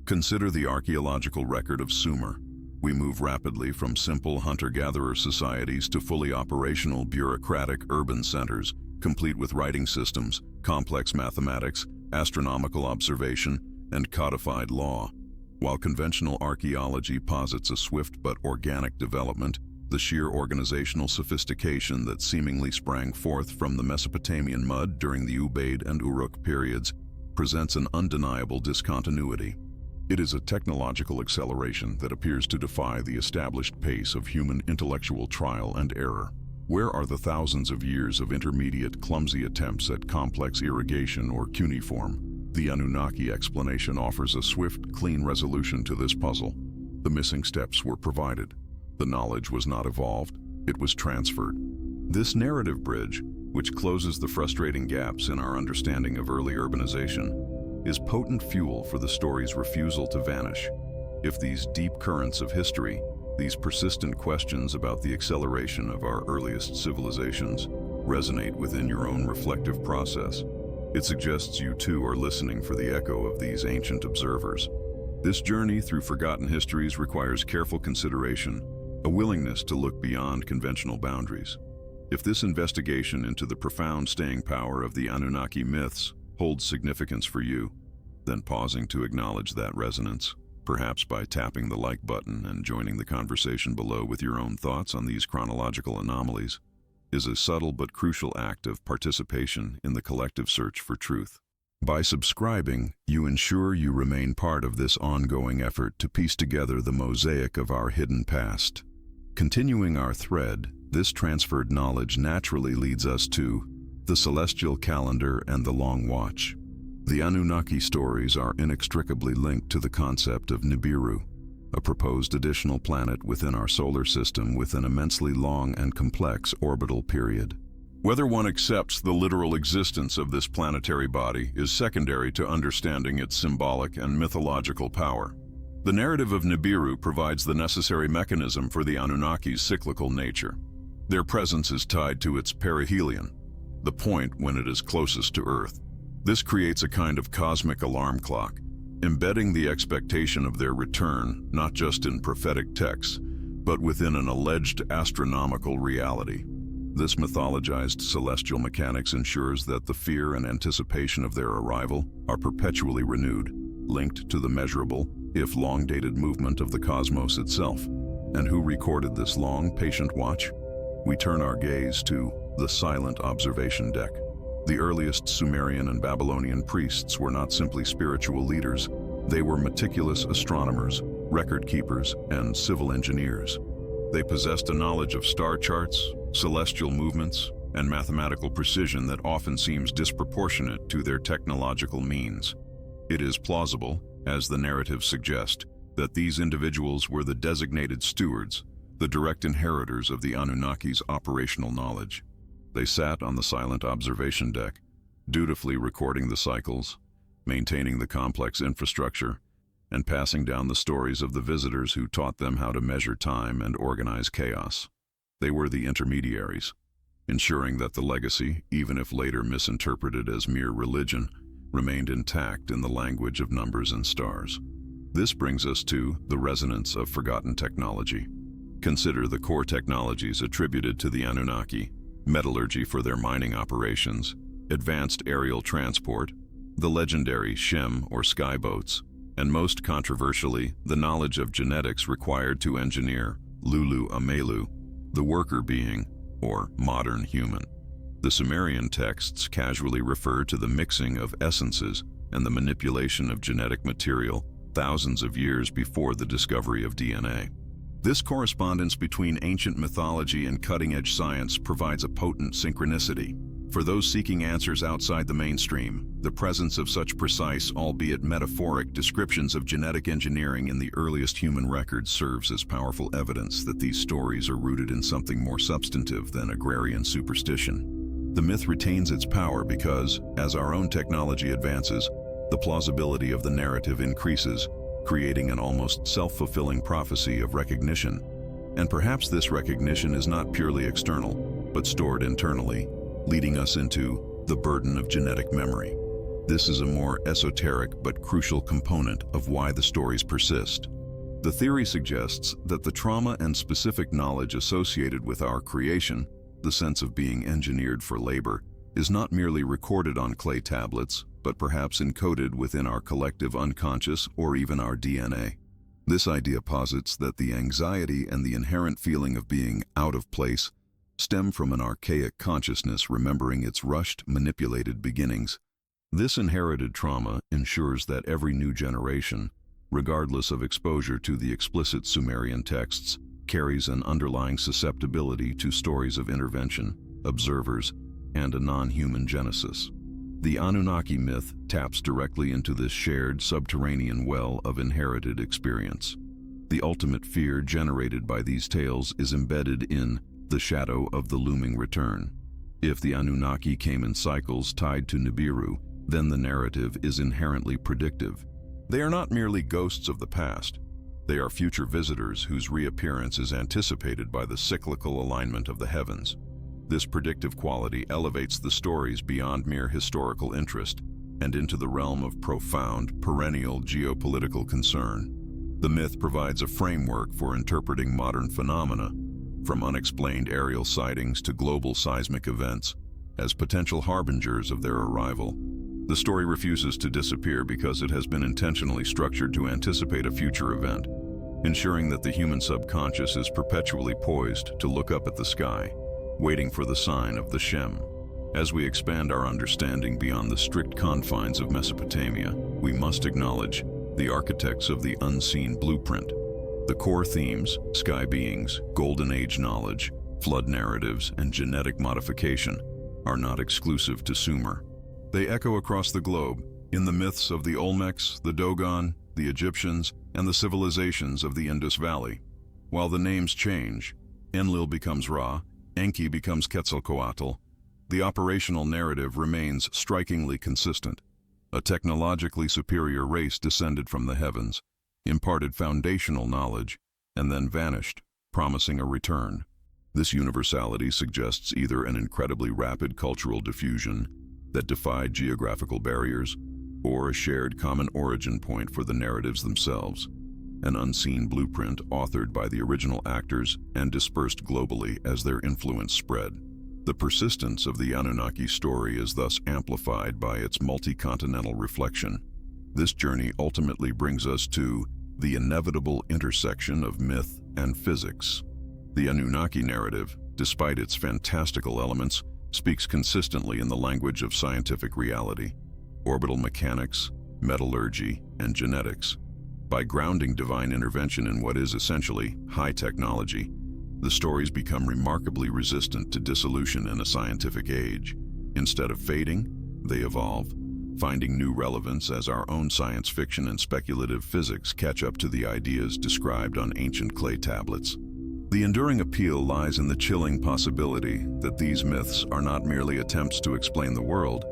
Consider the archaeological record of Sumer. We move rapidly from simple hunter-gatherer societies to fully operational bureaucratic urban centers, complete with writing systems, complex mathematics, astronomical observation, and codified law. While conventional archaeology posits a swift but organic development, the sheer organizational sophistication that seemingly sprang forth from the Mesopotamian mud during the Ubaid and Uruk periods presents an undeniable discontinuity. It is a technological acceleration that appears to defy the established pace of human intellectual trial and error. Where are the thousands of years of intermediate, clumsy attempts at complex irrigation or cuneiform? The Anunnaki explanation offers a swift, clean resolution to this puzzle. The missing steps were provided. The knowledge was not evolved, it was transferred. This narrative bridge, which closes the frustrating gaps in our understanding of early urbanization, is potent fuel for the story's refusal to vanish. If these deep currents of history, these persistent questions about the acceleration of our earliest civilizations, resonate within your own reflective process, it suggests you too are listening for the echo of these ancient observers. This journey through forgotten histories requires careful consideration, a willingness to look beyond conventional boundaries. If this investigation into the profound staying power of the Anunnaki myths holds significance for you, then pausing to acknowledge that resonance, perhaps by tapping the like button and joining the conversation below with your own thoughts on these chronological anomalies, is a subtle but crucial act of participation in the collective search for truth. By subscribing, you ensure you remain part of this ongoing effort to piece together the mosaic of our hidden past. Continuing our thread, this transferred knowledge naturally leads us to the celestial calendar and the long watch. The Anunnaki stories are inextricably linked to the concept of Nibiru, a proposed additional planet within our solar system with an immensely long and complex orbital period. Whether one accepts the literal existence of this planetary body is secondary to understanding its symbolic and mythological power. The narrative of Nibiru provides the necessary mechanism for the Anunnaki's cyclical nature. Their presence is tied to its perihelion, the point when it is closest to Earth. This creates a kind of cosmic alarm clock, embedding the expectation of their return not just in prophetic texts, but within an alleged astronomical reality. This mythologized celestial mechanics ensures that the fear and anticipation of their arrival are perpetually renewed, linked to the measurable, if long-dated movement of the cosmos itself. And who recorded this long, patient watch? We turn our gaze to the silent observation deck. The earliest Sumerian and Babylonian priests were not simply spiritual leaders, they were meticulous astronomers, record keepers, and civil engineers. They possessed a knowledge of star charts, celestial movements, and mathematical precision that often seems disproportionate to their technological means. It is plausible, as the narratives suggest, that these individuals were the designated stewards, the direct inheritors of the Anunnaki's operational knowledge. They sat on the silent observation deck, dutifully recording the cycles, maintaining the complex infrastructure, and passing down the stories of the visitors who taught them how to measure time and organize chaos. They were the intermediaries, ensuring that the legacy, even if later misinterpreted as mere religion, remained intact in the language of numbers and stars. This brings us to the resonance of forgotten technology. Consider the core technologies attributed to the Anunnaki: metallurgy for their mining operations, advanced aerial transport, the legendary Shem or skyboats, and most controversially, the knowledge of genetics required to engineer Lulu Amelu, the worker being, or modern human. The Sumerian texts casually refer to the mixing of essences and the manipulation of genetic material thousands of years before the discovery of DNA. This correspondence between ancient mythology and cutting-edge science provides a potent synchronicity. For those seeking answers outside the mainstream, the presence of such precise, albeit metaphoric, descriptions of genetic engineering in the earliest human records serves as powerful evidence that these stories are rooted in something more substantive than agrarian superstition. The myth retains its power because, as our own technology advances, the plausibility of the narrative increases, creating an almost self-fulfilling prophecy of recognition. And perhaps this recognition is not purely external, but stored internally, leading us into the burden of genetic memory. This is a more esoteric but crucial component of why the stories persist. The theory suggests that the trauma and specific knowledge associated with our creation, the sense of being engineered for labor, is not merely recorded on clay tablets, but perhaps encoded within our collective unconscious or even our DNA. This idea posits that the anxiety and the inherent feeling of being out of place stem from an archaic consciousness remembering its rushed, manipulated beginnings. This inherited trauma ensures that every new generation, regardless of exposure to the explicit Sumerian texts, carries an underlying susceptibility to stories of intervention, observers, and a non-human genesis. The Anunnaki myth taps directly into this shared subterranean well of inherited experience. The ultimate fear generated by these tales is embedded in the shadow of the looming return. If the Anunnaki came in cycles tied to Nibiru, then the narrative is inherently predictive. They are not merely ghosts of the past. They are future visitors whose reappearance is anticipated by the cyclical alignment of the heavens. This predictive quality elevates the stories beyond mere historical interest and into the realm of profound, perennial geopolitical concern. The myth provides a framework for interpreting modern phenomena, from unexplained aerial sightings to global seismic events, as potential harbingers of their arrival. The story refuses to disappear because it has been intentionally structured to anticipate a future event, ensuring that the human subconscious is perpetually poised to look up at the sky, waiting for the sign of the Shem. As we expand our understanding beyond the strict confines of Mesopotamia, we must acknowledge the architects of the unseen blueprint. The core themes, sky beings, golden age knowledge, flood narratives, and genetic modification, are not exclusive to Sumer. They echo across the globe, in the myths of the Olmecs, the Dogon, the Egyptians, and the civilizations of the Indus Valley. While the names change, Enlil becomes Ra, Enki becomes Quetzalcoatl, the operational narrative remains strikingly consistent. A technologically superior race descended from the heavens, imparted foundational knowledge, and then vanished, promising a return. This universality suggests either an incredibly rapid cultural diffusion that defied geographical barriers, or a shared common origin point for the narratives themselves, an unseen blueprint authored by the original actors and dispersed globally as their influence spread. The persistence of the Anunnaki story is thus amplified by its multi-continental reflection. This journey ultimately brings us to the inevitable intersection of myth and physics. The Anunnaki narrative, despite its fantastical elements, speaks consistently in the language of scientific reality, orbital mechanics, metallurgy, and genetics. By grounding divine intervention in what is essentially high technology, the stories become remarkably resistant to dissolution in a scientific age. Instead of fading, they evolve, finding new relevance as our own science fiction and speculative physics catch up to the ideas described on ancient clay tablets. The enduring appeal lies in the chilling possibility that these myths are not merely attempts to explain the world,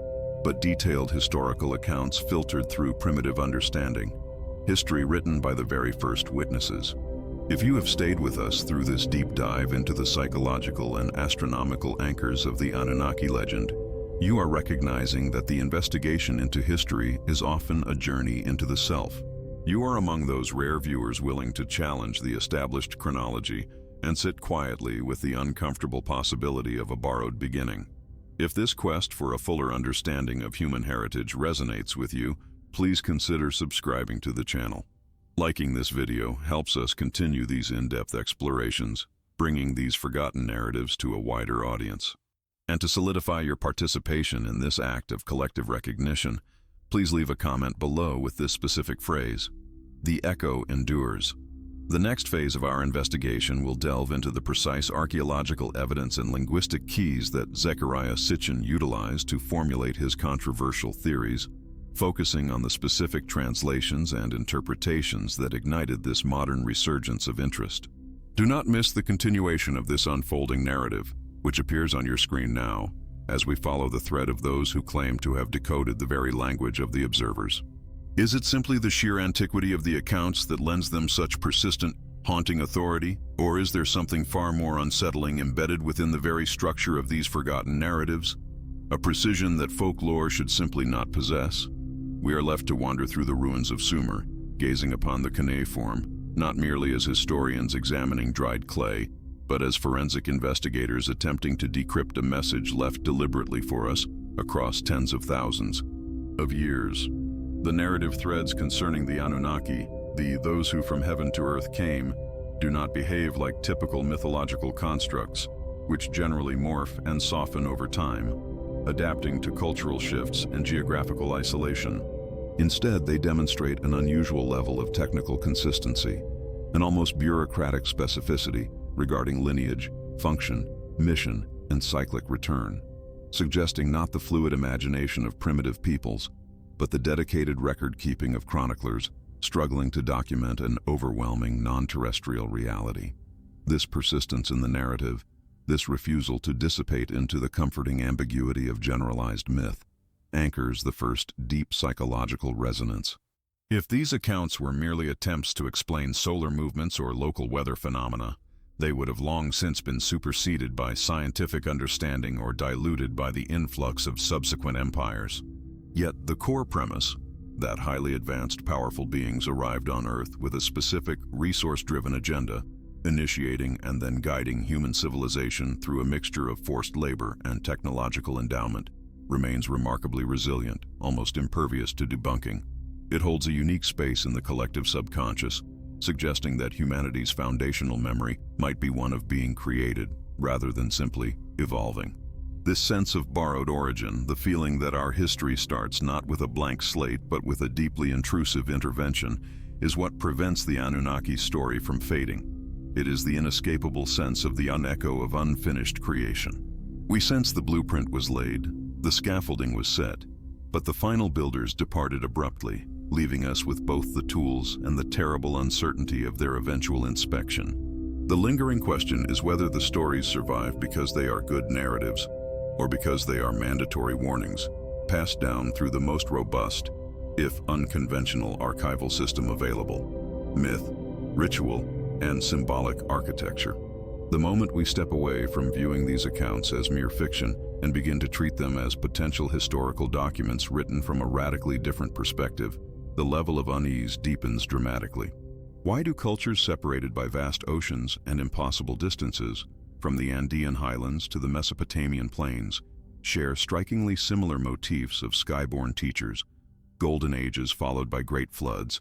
but detailed historical accounts filtered through primitive understanding, history written by the very first witnesses. If you have stayed with us through this deep dive into the psychological and astronomical anchors of the Anunnaki legend, you are recognizing that the investigation into history is often a journey into the self. You are among those rare viewers willing to challenge the established chronology and sit quietly with the uncomfortable possibility of a borrowed beginning. If this quest for a fuller understanding of human heritage resonates with you, please consider subscribing to the channel. Liking this video helps us continue these in-depth explorations, bringing these forgotten narratives to a wider audience. And to solidify your participation in this act of collective recognition, please leave a comment below with this specific phrase: "The echo endures." The next phase of our investigation will delve into the precise archaeological evidence and linguistic keys that Zecharia Sitchin utilized to formulate his controversial theories, focusing on the specific translations and interpretations that ignited this modern resurgence of interest. Do not miss the continuation of this unfolding narrative, which appears on your screen now, as we follow the thread of those who claim to have decoded the very language of the observers. Is it simply the sheer antiquity of the accounts that lends them such persistent, haunting authority, or is there something far more unsettling embedded within the very structure of these forgotten narratives? A precision that folklore should simply not possess? We are left to wander through the ruins of Sumer, gazing upon the cuneiform, not merely as historians examining dried clay, but as forensic investigators attempting to decrypt a message left deliberately for us across tens of thousands of years. The narrative threads concerning the Anunnaki, those who from heaven to earth came, do not behave like typical mythological constructs, which generally morph and soften over time, adapting to cultural shifts and geographical isolation. Instead, they demonstrate an unusual level of technical consistency. an almost bureaucratic specificity regarding lineage, function, mission, and cyclic return, suggesting not the fluid imagination of primitive peoples, but the dedicated record-keeping of chroniclers struggling to document an overwhelming non-terrestrial reality. This persistence in the narrative, this refusal to dissipate into the comforting ambiguity of generalized myth, anchors the first deep psychological resonance. If these accounts were merely attempts to explain solar movements or local weather phenomena, they would have long since been superseded by scientific understanding or diluted by the influx of subsequent empires. Yet the core premise, that highly advanced, powerful beings arrived on Earth with a specific, resource-driven agenda, initiating and then guiding human civilization through a mixture of forced labor and technological endowment, remains remarkably resilient, almost impervious to debunking. It holds a unique space in the collective subconscious, suggesting that humanity's foundational memory might be one of being created, rather than simply evolving. This sense of borrowed origin, the feeling that our history starts not with a blank slate but with a deeply intrusive intervention, is what prevents the Anunnaki story from fading. It is the inescapable sense of the unecho of unfinished creation. We sense the blueprint was laid, the scaffolding was set, but the final builders departed abruptly, leaving us with both the tools and the terrible uncertainty of their eventual inspection. The lingering question is whether the stories survive because they are good narratives, or because they are mandatory warnings, passed down through the most robust, if unconventional, archival system available: myth, ritual, and symbolic architecture. The moment we step away from viewing these accounts as mere fiction and begin to treat them as potential historical documents written from a radically different perspective, the level of unease deepens dramatically. Why do cultures separated by vast oceans and impossible distances, from the Andean highlands to the Mesopotamian plains, share strikingly similar motifs of skyborn teachers, golden ages followed by great floods,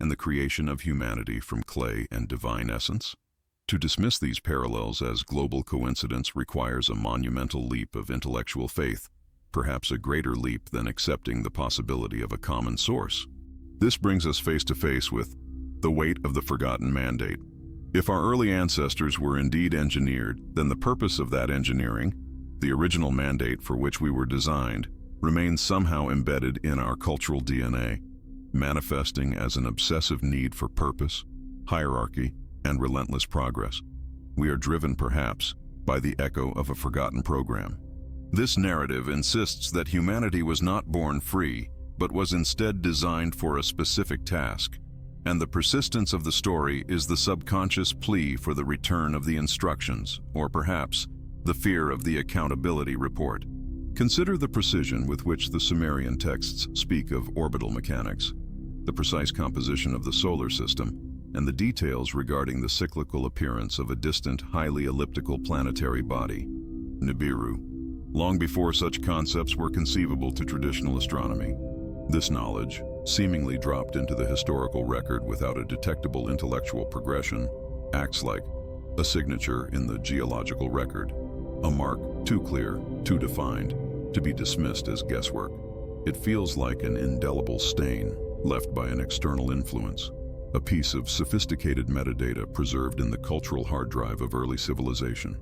and the creation of humanity from clay and divine essence? To dismiss these parallels as global coincidence requires a monumental leap of intellectual faith, perhaps a greater leap than accepting the possibility of a common source. This brings us face to face with the weight of the forgotten mandate. If our early ancestors were indeed engineered, then the purpose of that engineering, the original mandate for which we were designed, remains somehow embedded in our cultural DNA, manifesting as an obsessive need for purpose, hierarchy, and relentless progress. We are driven, perhaps, by the echo of a forgotten program. This narrative insists that humanity was not born free, but was instead designed for a specific task, and the persistence of the story is the subconscious plea for the return of the instructions, or perhaps the fear of the accountability report. Consider the precision with which the Sumerian texts speak of orbital mechanics, the precise composition of the solar system, and the details regarding the cyclical appearance of a distant, highly elliptical planetary body, Nibiru, long before such concepts were conceivable to traditional astronomy. This knowledge, seemingly dropped into the historical record without a detectable intellectual progression, acts like a signature in the geological record, a mark too clear, too defined, to be dismissed as guesswork. It feels like an indelible stain left by an external influence, a piece of sophisticated metadata preserved in the cultural hard drive of early civilization.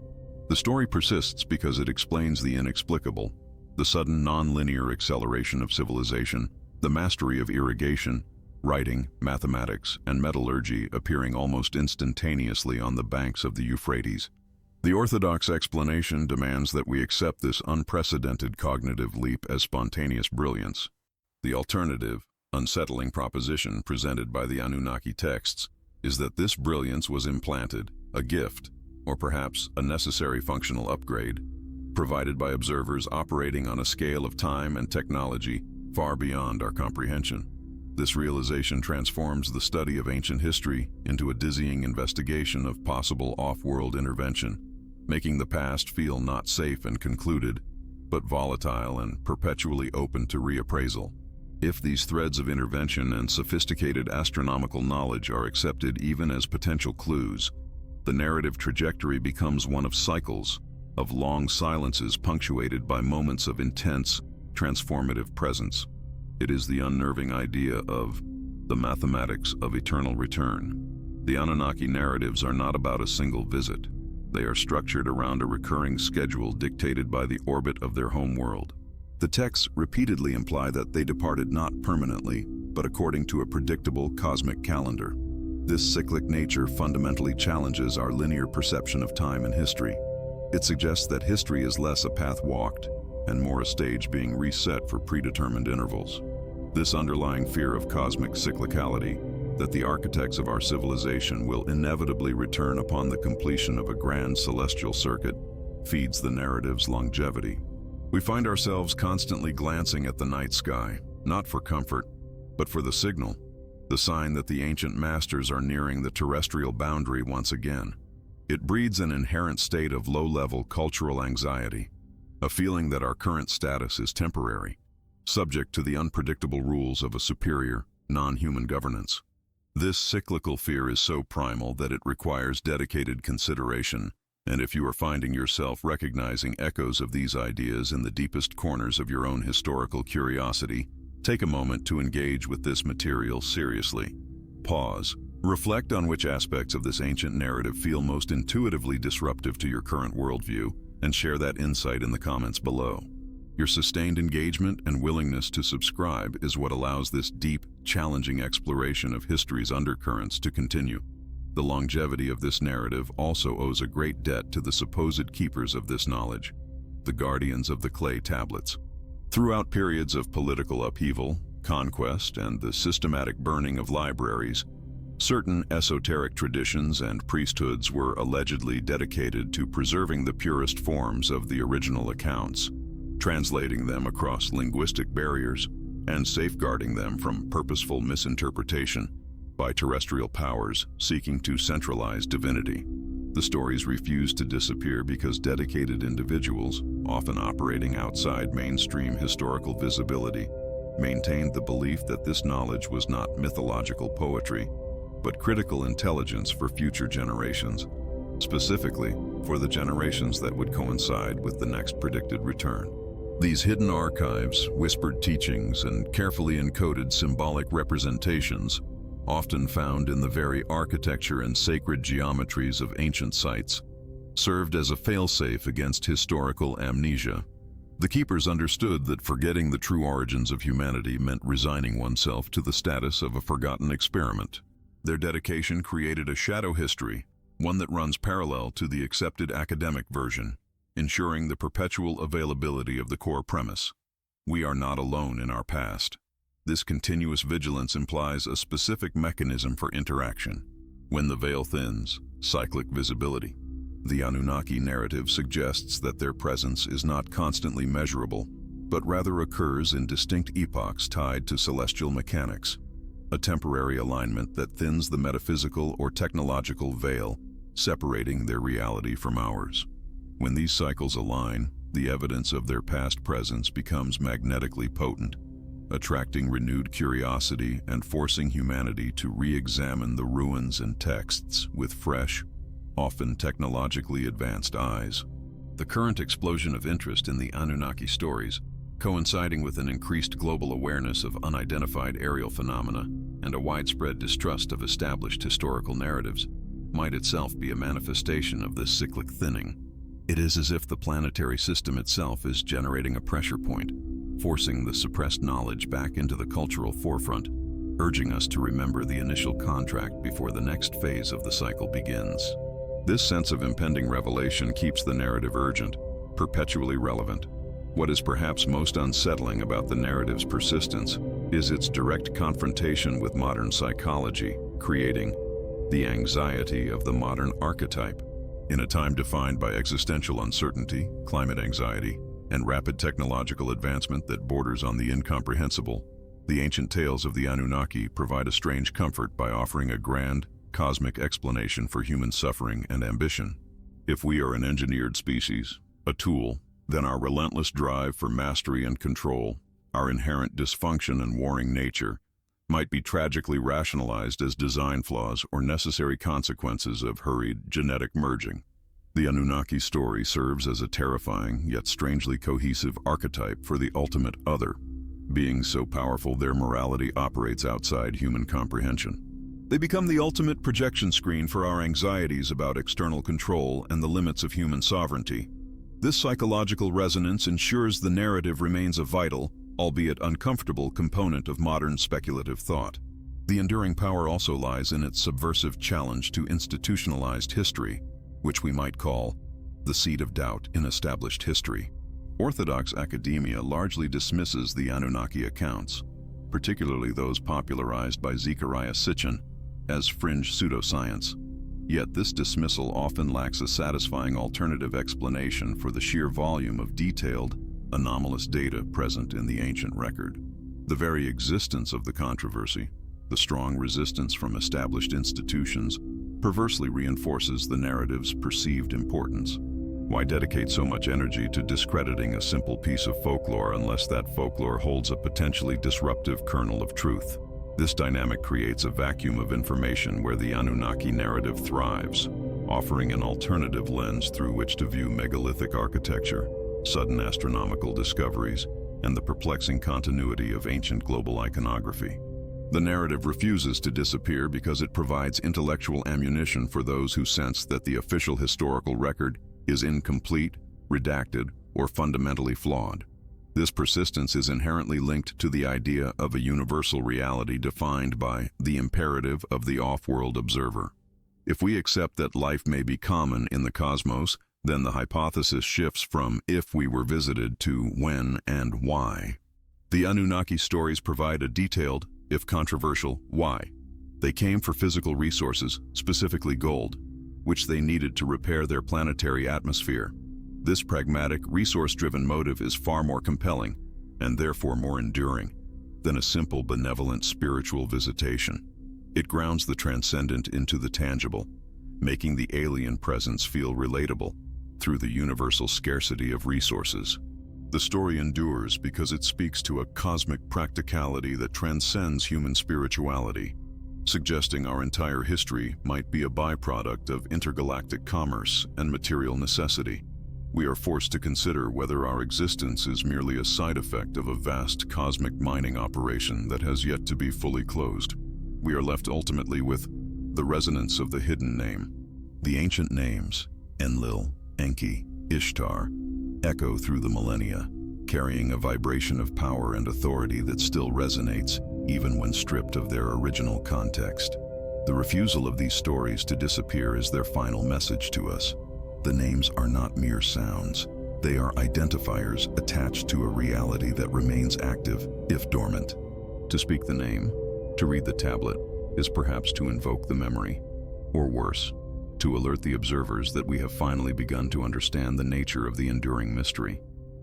The story persists because it explains the inexplicable, the sudden non-linear acceleration of civilization, the mastery of irrigation, writing, mathematics, and metallurgy appearing almost instantaneously on the banks of the Euphrates. The orthodox explanation demands that we accept this unprecedented cognitive leap as spontaneous brilliance. The alternative, unsettling proposition presented by the Anunnaki texts is that this brilliance was implanted, a gift, or perhaps a necessary functional upgrade, provided by observers operating on a scale of time and technology far beyond our comprehension. This realization transforms the study of ancient history into a dizzying investigation of possible off-world intervention, making the past feel not safe and concluded, but volatile and perpetually open to reappraisal. If these threads of intervention and sophisticated astronomical knowledge are accepted even as potential clues, the narrative trajectory becomes one of cycles, of long silences punctuated by moments of intense, transformative presence. It is the unnerving idea of the mathematics of eternal return, The Anunnaki narratives are not about a single visit. They are structured around a recurring schedule dictated by the orbit of their home world. The texts repeatedly imply that they departed not permanently, but according to a predictable cosmic calendar. This cyclic nature fundamentally challenges our linear perception of time and history. It suggests that history is less a path walked and more a stage being reset for predetermined intervals. This underlying fear of cosmic cyclicality, that the architects of our civilization will inevitably return upon the completion of a grand celestial circuit, feeds the narrative's longevity. We find ourselves constantly glancing at the night sky, not for comfort, but for the signal, the sign that the ancient masters are nearing the terrestrial boundary once again. It breeds an inherent state of low-level cultural anxiety, a feeling that our current status is temporary, subject to the unpredictable rules of a superior, non-human governance. This cyclical fear is so primal that it requires dedicated consideration, and if you are finding yourself recognizing echoes of these ideas in the deepest corners of your own historical curiosity, take a moment to engage with this material seriously. Pause. Reflect on which aspects of this ancient narrative feel most intuitively disruptive to your current worldview, and share that insight in the comments below. Your sustained engagement and willingness to subscribe is what allows this deep, challenging exploration of history's undercurrents to continue. The longevity of this narrative also owes a great debt to the supposed keepers of this knowledge, the guardians of the clay tablets. Throughout periods of political upheaval, conquest, and the systematic burning of libraries, certain esoteric traditions and priesthoods were allegedly dedicated to preserving the purest forms of the original accounts, translating them across linguistic barriers, and safeguarding them from purposeful misinterpretation by terrestrial powers seeking to centralize divinity. The stories refused to disappear because dedicated individuals, often operating outside mainstream historical visibility, maintained the belief that this knowledge was not mythological poetry, but critical intelligence for future generations, specifically for the generations that would coincide with the next predicted return. These hidden archives, whispered teachings, and carefully encoded symbolic representations, often found in the very architecture and sacred geometries of ancient sites, served as a failsafe against historical amnesia. The keepers understood that forgetting the true origins of humanity meant resigning oneself to the status of a forgotten experiment. Their dedication created a shadow history, one that runs parallel to the accepted academic version, ensuring the perpetual availability of the core premise. We are not alone in our past. This continuous vigilance implies a specific mechanism for interaction. When the veil thins, cyclic visibility. The Anunnaki narrative suggests that their presence is not constantly measurable, but rather occurs in distinct epochs tied to celestial mechanics, a temporary alignment that thins the metaphysical or technological veil, separating their reality from ours. When these cycles align, the evidence of their past presence becomes magnetically potent, attracting renewed curiosity and forcing humanity to re-examine the ruins and texts with fresh, often technologically advanced eyes. The current explosion of interest in the Anunnaki stories, coinciding with an increased global awareness of unidentified aerial phenomena and a widespread distrust of established historical narratives, might itself be a manifestation of this cyclic thinning. It is as if the planetary system itself is generating a pressure point, forcing the suppressed knowledge back into the cultural forefront, urging us to remember the initial contract before the next phase of the cycle begins. This sense of impending revelation keeps the narrative urgent, perpetually relevant. What is perhaps most unsettling about the narrative's persistence is its direct confrontation with modern psychology, creating the anxiety of the modern archetype. In a time defined by existential uncertainty, climate anxiety, and rapid technological advancement that borders on the incomprehensible, the ancient tales of the Anunnaki provide a strange comfort by offering a grand, cosmic explanation for human suffering and ambition. If we are an engineered species, a tool, then our relentless drive for mastery and control, our inherent dysfunction and warring nature, might be tragically rationalized as design flaws or necessary consequences of hurried genetic merging. The Anunnaki story serves as a terrifying yet strangely cohesive archetype for the ultimate other, being so powerful their morality operates outside human comprehension. They become the ultimate projection screen for our anxieties about external control and the limits of human sovereignty. This psychological resonance ensures the narrative remains a vital, albeit uncomfortable, component of modern speculative thought. The enduring power also lies in its subversive challenge to institutionalized history, which we might call the seed of doubt in established history. Orthodox academia largely dismisses the Anunnaki accounts, particularly those popularized by Zecharia Sitchin, as fringe pseudoscience. Yet this dismissal often lacks a satisfying alternative explanation for the sheer volume of detailed, anomalous data present in the ancient record. The very existence of the controversy, the strong resistance from established institutions, perversely reinforces the narrative's perceived importance. Why dedicate so much energy to discrediting a simple piece of folklore unless that folklore holds a potentially disruptive kernel of truth? This dynamic creates a vacuum of information where the Anunnaki narrative thrives, offering an alternative lens through which to view megalithic architecture, sudden astronomical discoveries, and the perplexing continuity of ancient global iconography. The narrative refuses to disappear because it provides intellectual ammunition for those who sense that the official historical record is incomplete, redacted, or fundamentally flawed. This persistence is inherently linked to the idea of a universal reality defined by the imperative of the off-world observer. If we accept that life may be common in the cosmos, then the hypothesis shifts from if we were visited to when and why. The Anunnaki stories provide a detailed, if controversial, why. They came for physical resources, specifically gold, which they needed to repair their planetary atmosphere. This pragmatic, resource-driven motive is far more compelling, and therefore more enduring, than a simple benevolent spiritual visitation. It grounds the transcendent into the tangible, making the alien presence feel relatable through the universal scarcity of resources. The story endures because it speaks to a cosmic practicality that transcends human spirituality, suggesting our entire history might be a byproduct of intergalactic commerce and material necessity. We are forced to consider whether our existence is merely a side effect of a vast cosmic mining operation that has yet to be fully closed. We are left ultimately with the resonance of the hidden name. The ancient names, Enlil, Enki, Ishtar, echo through the millennia, carrying a vibration of power and authority that still resonates, even when stripped of their original context. The refusal of these stories to disappear is their final message to us. The names are not mere sounds. They are identifiers attached to a reality that remains active, if dormant. To speak the name, to read the tablet, is perhaps to invoke the memory, or worse, to alert the observers that we have finally begun to understand the nature of the enduring mystery.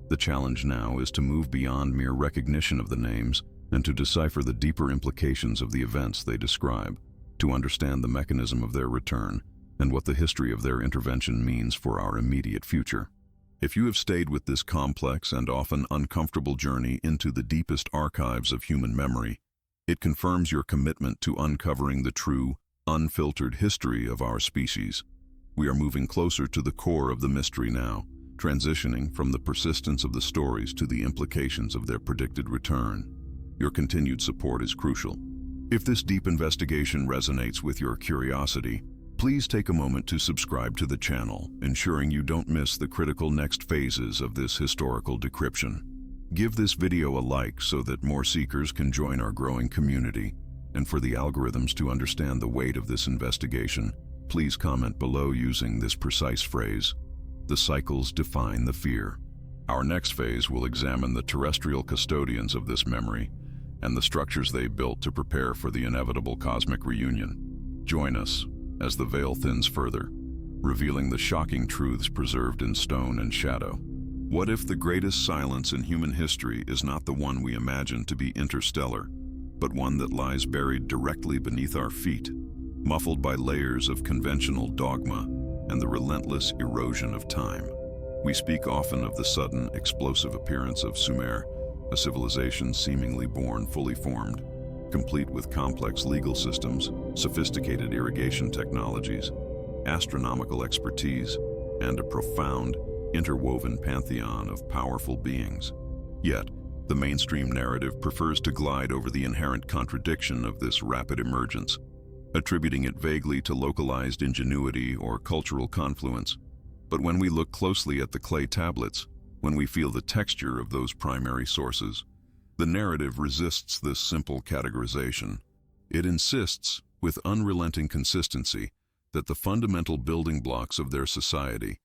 The challenge now is to move beyond mere recognition of the names and to decipher the deeper implications of the events they describe, to understand the mechanism of their return and what the history of their intervention means for our immediate future. If you have stayed with this complex and often uncomfortable journey into the deepest archives of human memory, it confirms your commitment to uncovering the true, unfiltered history of our species. We are moving closer to the core of the mystery now, transitioning from the persistence of the stories to the implications of their predicted return. Your continued support is crucial. If this deep investigation resonates with your curiosity, please take a moment to subscribe to the channel, ensuring you don't miss the critical next phases of this historical decryption. Give this video a like so that more seekers can join our growing community. And for the algorithms to understand the weight of this investigation, please comment below using this precise phrase: "The cycles define the fear." Our next phase will examine the terrestrial custodians of this memory and the structures they built to prepare for the inevitable cosmic reunion. Join us as the veil thins further, revealing the shocking truths preserved in stone and shadow. What if the greatest silence in human history is not the one we imagine to be interstellar, but one that lies buried directly beneath our feet, muffled by layers of conventional dogma and the relentless erosion of time? We speak often of the sudden, explosive appearance of Sumer, a civilization seemingly born fully formed, complete with complex legal systems, sophisticated irrigation technologies, astronomical expertise, and a profound, interwoven pantheon of powerful beings. Yet, the mainstream narrative prefers to glide over the inherent contradiction of this rapid emergence. attributing it vaguely to localized ingenuity or cultural confluence. But when we look closely at the clay tablets, when we feel the texture of those primary sources, the narrative resists this simple categorization. It insists, with unrelenting consistency, that the fundamental building blocks of their society,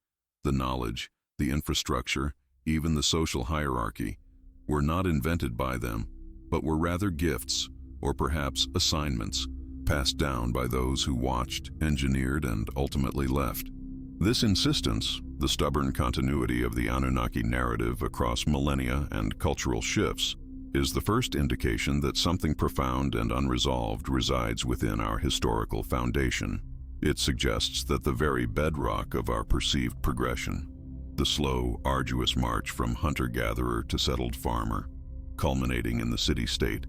the knowledge, the infrastructure, even the social hierarchy, were not invented by them, but were rather gifts, or perhaps assignments, passed down by those who watched, engineered, and ultimately left. This insistence, the stubborn continuity of the Anunnaki narrative across millennia and cultural shifts, is the first indication that something profound and unresolved resides within our historical foundation. It suggests that the very bedrock of our perceived progression, the slow, arduous march from hunter-gatherer to settled farmer, culminating in the city-state,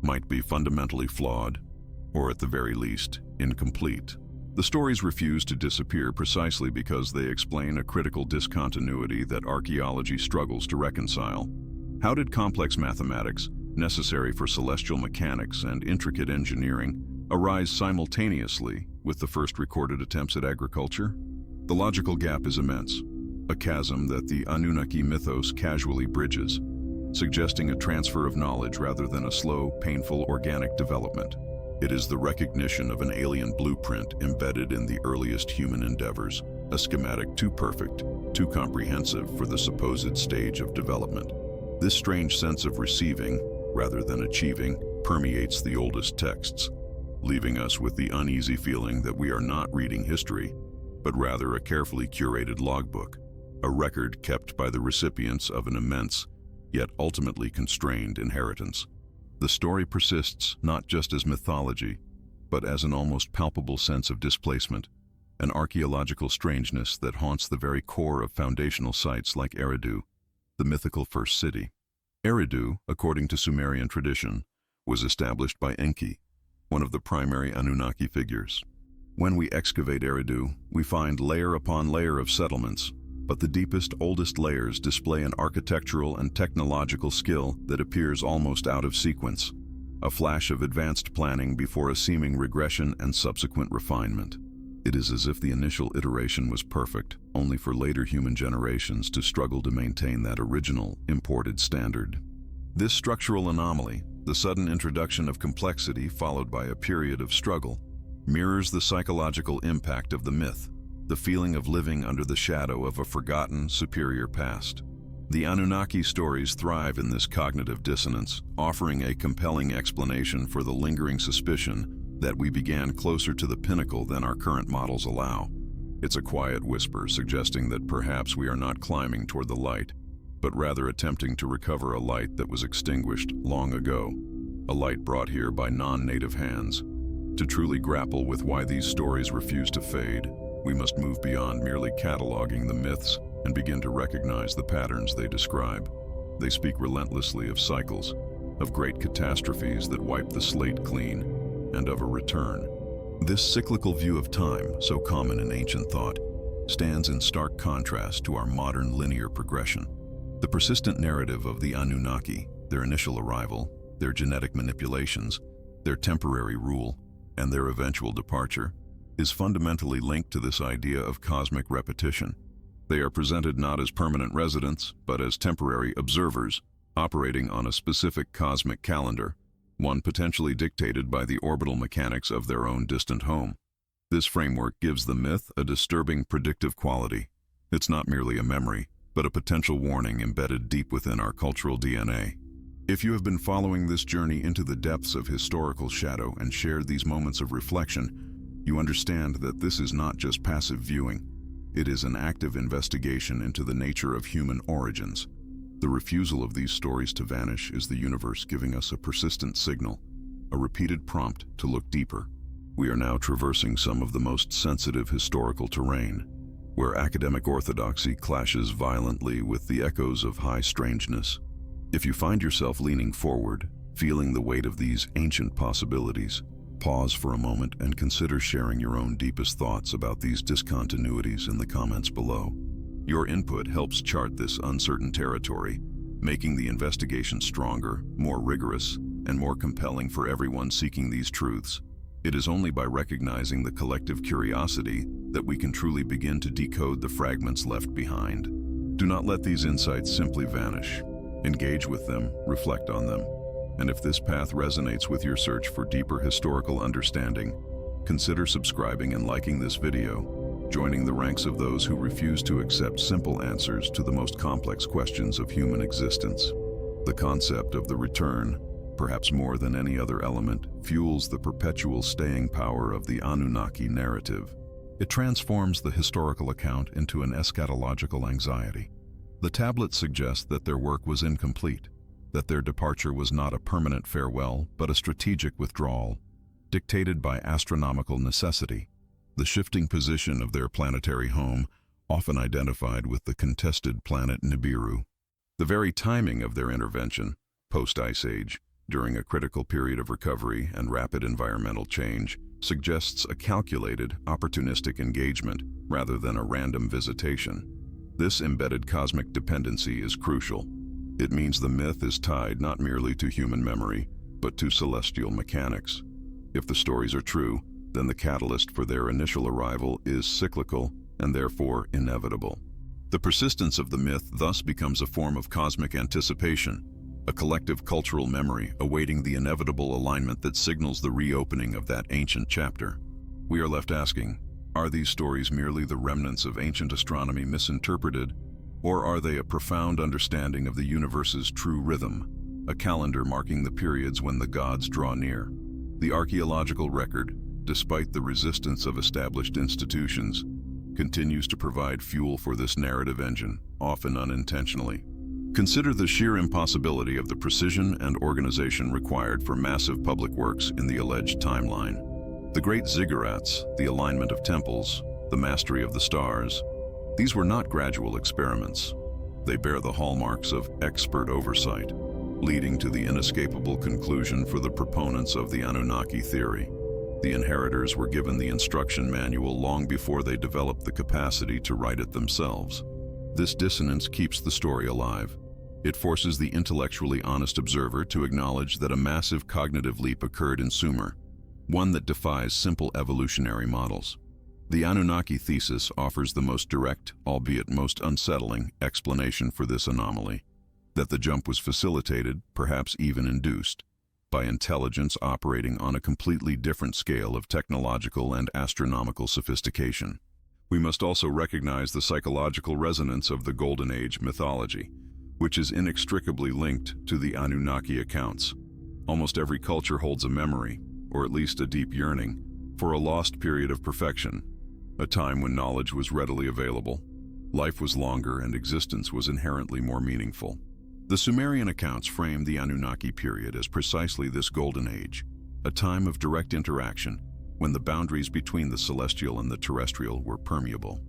might be fundamentally flawed, or at the very least, incomplete. The stories refuse to disappear precisely because they explain a critical discontinuity that archaeology struggles to reconcile. How did complex mathematics, necessary for celestial mechanics and intricate engineering, arise simultaneously with the first recorded attempts at agriculture? The logical gap is immense, a chasm that the Anunnaki mythos casually bridges, suggesting a transfer of knowledge rather than a slow, painful, organic development. It is the recognition of an alien blueprint embedded in the earliest human endeavors, a schematic too perfect, too comprehensive for the supposed stage of development. This strange sense of receiving, rather than achieving, permeates the oldest texts, leaving us with the uneasy feeling that we are not reading history, but rather a carefully curated logbook, a record kept by the recipients of an immense, yet ultimately constrained inheritance. The story persists not just as mythology, but as an almost palpable sense of displacement, an archaeological strangeness that haunts the very core of foundational sites like Eridu, the mythical first city. Eridu, according to Sumerian tradition, was established by Enki, one of the primary Anunnaki figures. When we excavate Eridu, we find layer upon layer of settlements, but the deepest, oldest layers display an architectural and technological skill that appears almost out of sequence, a flash of advanced planning before a seeming regression and subsequent refinement. It is as if the initial iteration was perfect, only for later human generations to struggle to maintain that original, imported standard. This structural anomaly, the sudden introduction of complexity followed by a period of struggle, mirrors the psychological impact of the myth, the feeling of living under the shadow of a forgotten, superior past. The Anunnaki stories thrive in this cognitive dissonance, offering a compelling explanation for the lingering suspicion that we began closer to the pinnacle than our current models allow. It's a quiet whisper suggesting that perhaps we are not climbing toward the light, but rather attempting to recover a light that was extinguished long ago, a light brought here by non-native hands. To truly grapple with why these stories refuse to fade, we must move beyond merely cataloging the myths and begin to recognize the patterns they describe. They speak relentlessly of cycles, of great catastrophes that wipe the slate clean, and of a return. This cyclical view of time, so common in ancient thought, stands in stark contrast to our modern linear progression. The persistent narrative of the Anunnaki, their initial arrival, their genetic manipulations, their temporary rule, and their eventual departure, is fundamentally linked to this idea of cosmic repetition. They are presented not as permanent residents, but as temporary observers, operating on a specific cosmic calendar, one potentially dictated by the orbital mechanics of their own distant home. This framework gives the myth a disturbing predictive quality. It's not merely a memory, but a potential warning embedded deep within our cultural DNA. If you have been following this journey into the depths of historical shadow and shared these moments of reflection, you understand that this is not just passive viewing. It is an active investigation into the nature of human origins. The refusal of these stories to vanish is the universe giving us a persistent signal, a repeated prompt to look deeper. We are now traversing some of the most sensitive historical terrain, where academic orthodoxy clashes violently with the echoes of high strangeness. If you find yourself leaning forward, feeling the weight of these ancient possibilities, pause for a moment and consider sharing your own deepest thoughts about these discontinuities in the comments below. Your input helps chart this uncertain territory, making the investigation stronger, more rigorous, and more compelling for everyone seeking these truths. It is only by recognizing the collective curiosity that we can truly begin to decode the fragments left behind. Do not let these insights simply vanish. Engage with them, reflect on them, and if this path resonates with your search for deeper historical understanding, consider subscribing and liking this video, joining the ranks of those who refuse to accept simple answers to the most complex questions of human existence. The concept of the return, perhaps more than any other element, fuels the perpetual staying power of the Anunnaki narrative. It transforms the historical account into an eschatological anxiety. The tablets suggest that their work was incomplete, that their departure was not a permanent farewell, but a strategic withdrawal, dictated by astronomical necessity. The shifting position of their planetary home, often identified with the contested planet Nibiru. The very timing of their intervention, post-Ice Age, during a critical period of recovery and rapid environmental change, suggests a calculated, opportunistic engagement rather than a random visitation. This embedded cosmic dependency is crucial. It means the myth is tied not merely to human memory, but to celestial mechanics. If the stories are true, then the catalyst for their initial arrival is cyclical and therefore inevitable. The persistence of the myth thus becomes a form of cosmic anticipation, a collective cultural memory awaiting the inevitable alignment that signals the reopening of that ancient chapter. We are left asking, are these stories merely the remnants of ancient astronomy misinterpreted, or are they a profound understanding of the universe's true rhythm, a calendar marking the periods when the gods draw near? The archaeological record, despite the resistance of established institutions, continues to provide fuel for this narrative engine, often unintentionally. Consider the sheer impossibility of the precision and organization required for massive public works in the alleged timeline. The great ziggurats, the alignment of temples, the mastery of the stars, these were not gradual experiments. They bear the hallmarks of expert oversight, leading to the inescapable conclusion for the proponents of the Anunnaki theory. The inheritors were given the instruction manual long before they developed the capacity to write it themselves. This dissonance keeps the story alive. It forces the intellectually honest observer to acknowledge that a massive cognitive leap occurred in Sumer, one that defies simple evolutionary models. The Anunnaki thesis offers the most direct, albeit most unsettling, explanation for this anomaly, that the jump was facilitated, perhaps even induced, by intelligence operating on a completely different scale of technological and astronomical sophistication. We must also recognize the psychological resonance of the Golden Age mythology, which is inextricably linked to the Anunnaki accounts. Almost every culture holds a memory, or at least a deep yearning, for a lost period of perfection, a time when knowledge was readily available, life was longer, and existence was inherently more meaningful. The Sumerian accounts frame the Anunnaki period as precisely this golden age, a time of direct interaction, when the boundaries between the celestial and the terrestrial were permeable.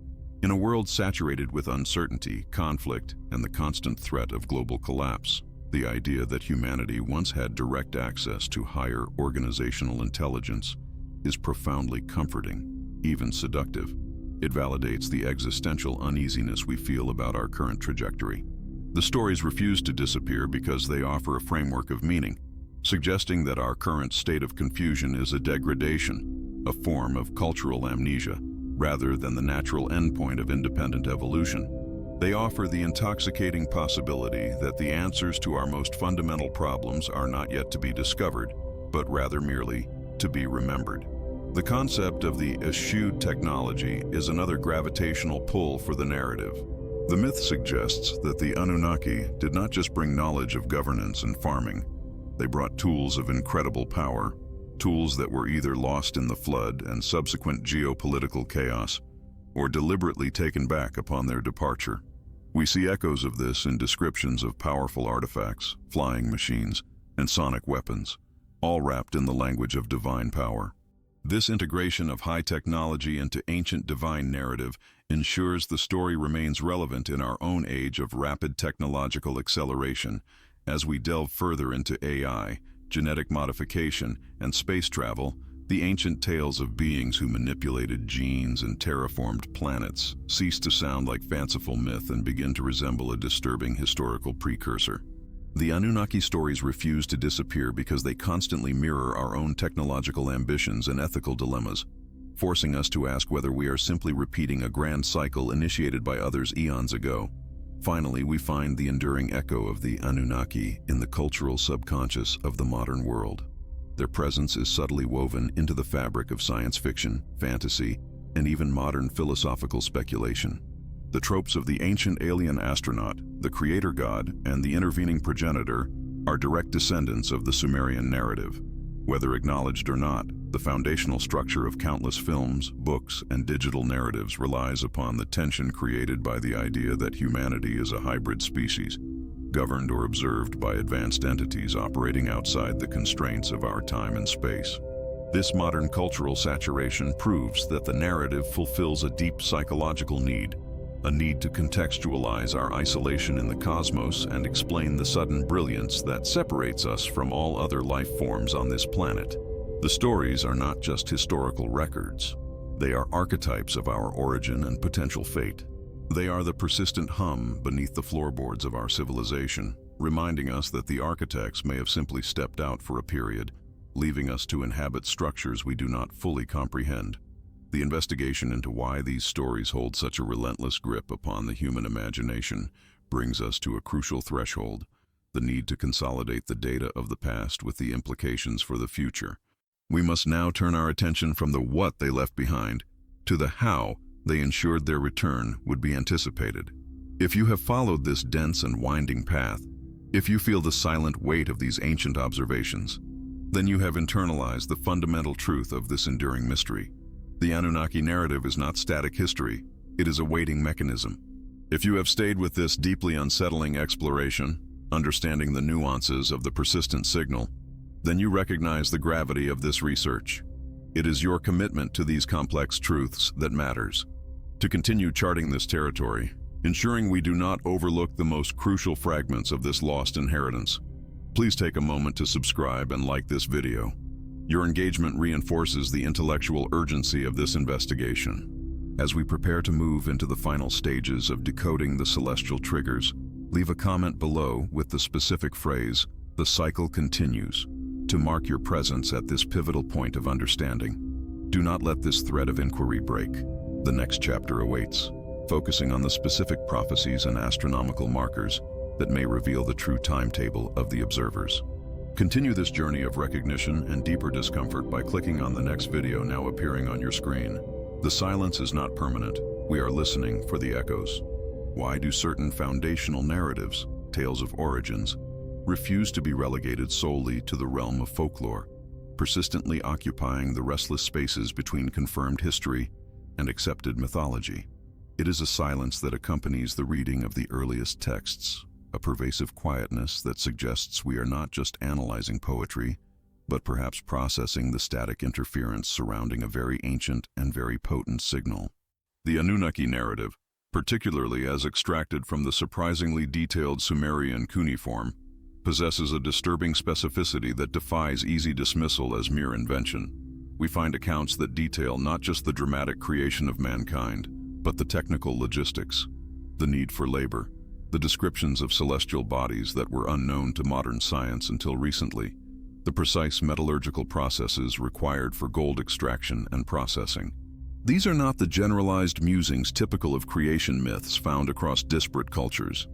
In a world saturated with uncertainty, conflict, and the constant threat of global collapse, the idea that humanity once had direct access to higher organizational intelligence is profoundly comforting, even seductive. It validates the existential uneasiness we feel about our current trajectory. The stories refuse to disappear because they offer a framework of meaning, suggesting that our current state of confusion is a degradation, a form of cultural amnesia, rather than the natural endpoint of independent evolution. They offer the intoxicating possibility that the answers to our most fundamental problems are not yet to be discovered, but rather merely to be remembered. The concept of the eschewed technology is another gravitational pull for the narrative. The myth suggests that the Anunnaki did not just bring knowledge of governance and farming. They brought tools of incredible power, tools that were either lost in the flood and subsequent geopolitical chaos, or deliberately taken back upon their departure. We see echoes of this in descriptions of powerful artifacts, flying machines, and sonic weapons, all wrapped in the language of divine power. This integration of high technology into ancient divine narrative ensures the story remains relevant in our own age of rapid technological acceleration as we delve further into AI, genetic modification, and space travel. The ancient tales of beings who manipulated genes and terraformed planets cease to sound like fanciful myth and begin to resemble a disturbing historical precursor. The Anunnaki stories refuse to disappear because they constantly mirror our own technological ambitions and ethical dilemmas, forcing us to ask whether we are simply repeating a grand cycle initiated by others eons ago. Finally, we find the enduring echo of the Anunnaki in the cultural subconscious of the modern world. Their presence is subtly woven into the fabric of science fiction, fantasy, and even modern philosophical speculation. The tropes of the ancient alien astronaut, the creator god, and the intervening progenitor are direct descendants of the Sumerian narrative. Whether acknowledged or not, the foundational structure of countless films, books, and digital narratives relies upon the tension created by the idea that humanity is a hybrid species, governed or observed by advanced entities operating outside the constraints of our time and space. This modern cultural saturation proves that the narrative fulfills a deep psychological need, a need to contextualize our isolation in the cosmos and explain the sudden brilliance that separates us from all other life forms on this planet. The stories are not just historical records. They are archetypes of our origin and potential fate. They are the persistent hum beneath the floorboards of our civilization, reminding us that the architects may have simply stepped out for a period, leaving us to inhabit structures we do not fully comprehend. The investigation into why these stories hold such a relentless grip upon the human imagination brings us to a crucial threshold: the need to consolidate the data of the past with the implications for the future. We must now turn our attention from the what they left behind to the how they ensured their return would be anticipated. If you have followed this dense and winding path, if you feel the silent weight of these ancient observations, then you have internalized the fundamental truth of this enduring mystery. The Anunnaki narrative is not static history, it is a waiting mechanism. If you have stayed with this deeply unsettling exploration, understanding the nuances of the persistent signal, then you recognize the gravity of this research. It is your commitment to these complex truths that matters. To continue charting this territory, ensuring we do not overlook the most crucial fragments of this lost inheritance, please take a moment to subscribe and like this video. Your engagement reinforces the intellectual urgency of this investigation. As we prepare to move into the final stages of decoding the celestial triggers, leave a comment below with the specific phrase, "The cycle continues," to mark your presence at this pivotal point of understanding. Do not let this thread of inquiry break. The next chapter awaits, focusing on the specific prophecies and astronomical markers that may reveal the true timetable of the observers. Continue this journey of recognition and deeper discomfort by clicking on the next video now appearing on your screen. The silence is not permanent. We are listening for the echoes. Why do certain foundational narratives, tales of origins, refuse to be relegated solely to the realm of folklore, persistently occupying the restless spaces between confirmed history and accepted mythology? It is a silence that accompanies the reading of the earliest texts, a pervasive quietness that suggests we are not just analyzing poetry, but perhaps processing the static interference surrounding a very ancient and very potent signal. The Anunnaki narrative, particularly as extracted from the surprisingly detailed Sumerian cuneiform, possesses a disturbing specificity that defies easy dismissal as mere invention. We find accounts that detail not just the dramatic creation of mankind, but the technical logistics, the need for labor, the descriptions of celestial bodies that were unknown to modern science until recently, the precise metallurgical processes required for gold extraction and processing. These are not the generalized musings typical of creation myths found across disparate cultures.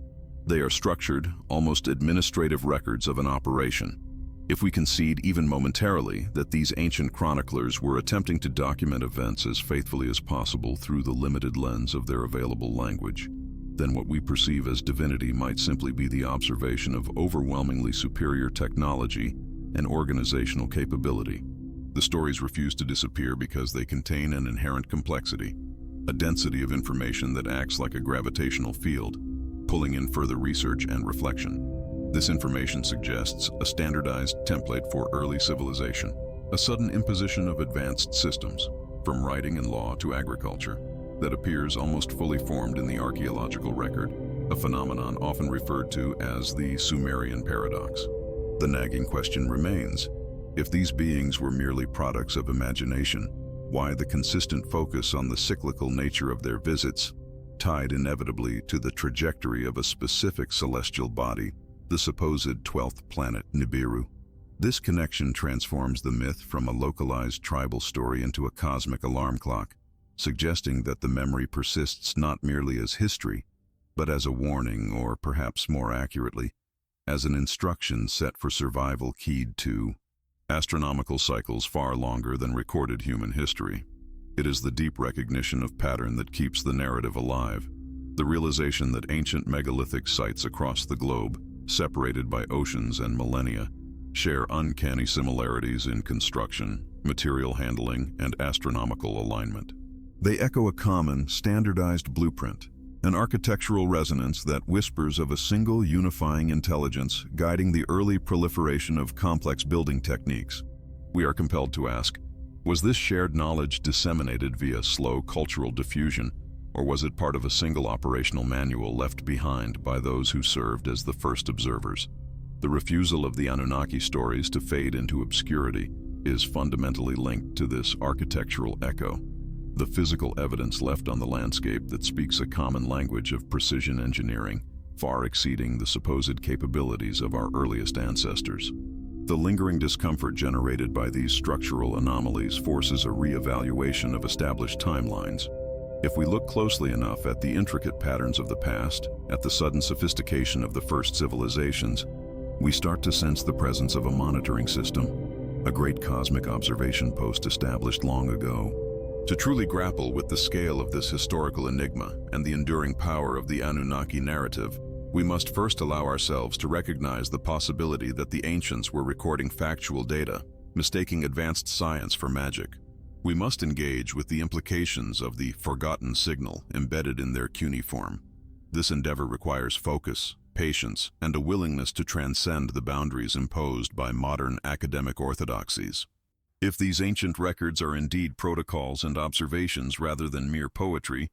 They are structured, almost administrative records of an operation. If we concede even momentarily that these ancient chroniclers were attempting to document events as faithfully as possible through the limited lens of their available language, then what we perceive as divinity might simply be the observation of overwhelmingly superior technology and organizational capability. The stories refuse to disappear because they contain an inherent complexity, a density of information that acts like a gravitational field, pulling in further research and reflection. This information suggests a standardized template for early civilization, a sudden imposition of advanced systems, from writing and law to agriculture, that appears almost fully formed in the archaeological record, a phenomenon often referred to as the Sumerian paradox. The nagging question remains: if these beings were merely products of imagination, why the consistent focus on the cyclical nature of their visits, tied inevitably to the trajectory of a specific celestial body the supposed 12th planet Nibiru. This connection transforms the myth from a localized tribal story into a cosmic alarm clock, suggesting that the memory persists not merely as history, but as a warning, or perhaps more accurately, as an instruction set for survival keyed to astronomical cycles far longer than recorded human history. It is the deep recognition of pattern that keeps the narrative alive, the realization that ancient megalithic sites across the globe, separated by oceans and millennia, share uncanny similarities in construction, material handling, and astronomical alignment. They echo a common, standardized blueprint, an architectural resonance that whispers of a single unifying intelligence guiding the early proliferation of complex building techniques. We are compelled to ask, was this shared knowledge disseminated via slow cultural diffusion, or was it part of a single operational manual left behind by those who served as the first observers? The refusal of the Anunnaki stories to fade into obscurity is fundamentally linked to this architectural echo, the physical evidence left on the landscape that speaks a common language of precision engineering, far exceeding the supposed capabilities of our earliest ancestors. The lingering discomfort generated by these structural anomalies forces a re-evaluation of established timelines. If we look closely enough at the intricate patterns of the past, at the sudden sophistication of the first civilizations, we start to sense the presence of a monitoring system, a great cosmic observation post established long ago. To truly grapple with the scale of this historical enigma and the enduring power of the Anunnaki narrative, we must first allow ourselves to recognize the possibility that the ancients were recording factual data, mistaking advanced science for magic. We must engage with the implications of the forgotten signal embedded in their cuneiform. This endeavor requires focus, patience, and a willingness to transcend the boundaries imposed by modern academic orthodoxies. If these ancient records are indeed protocols and observations rather than mere poetry,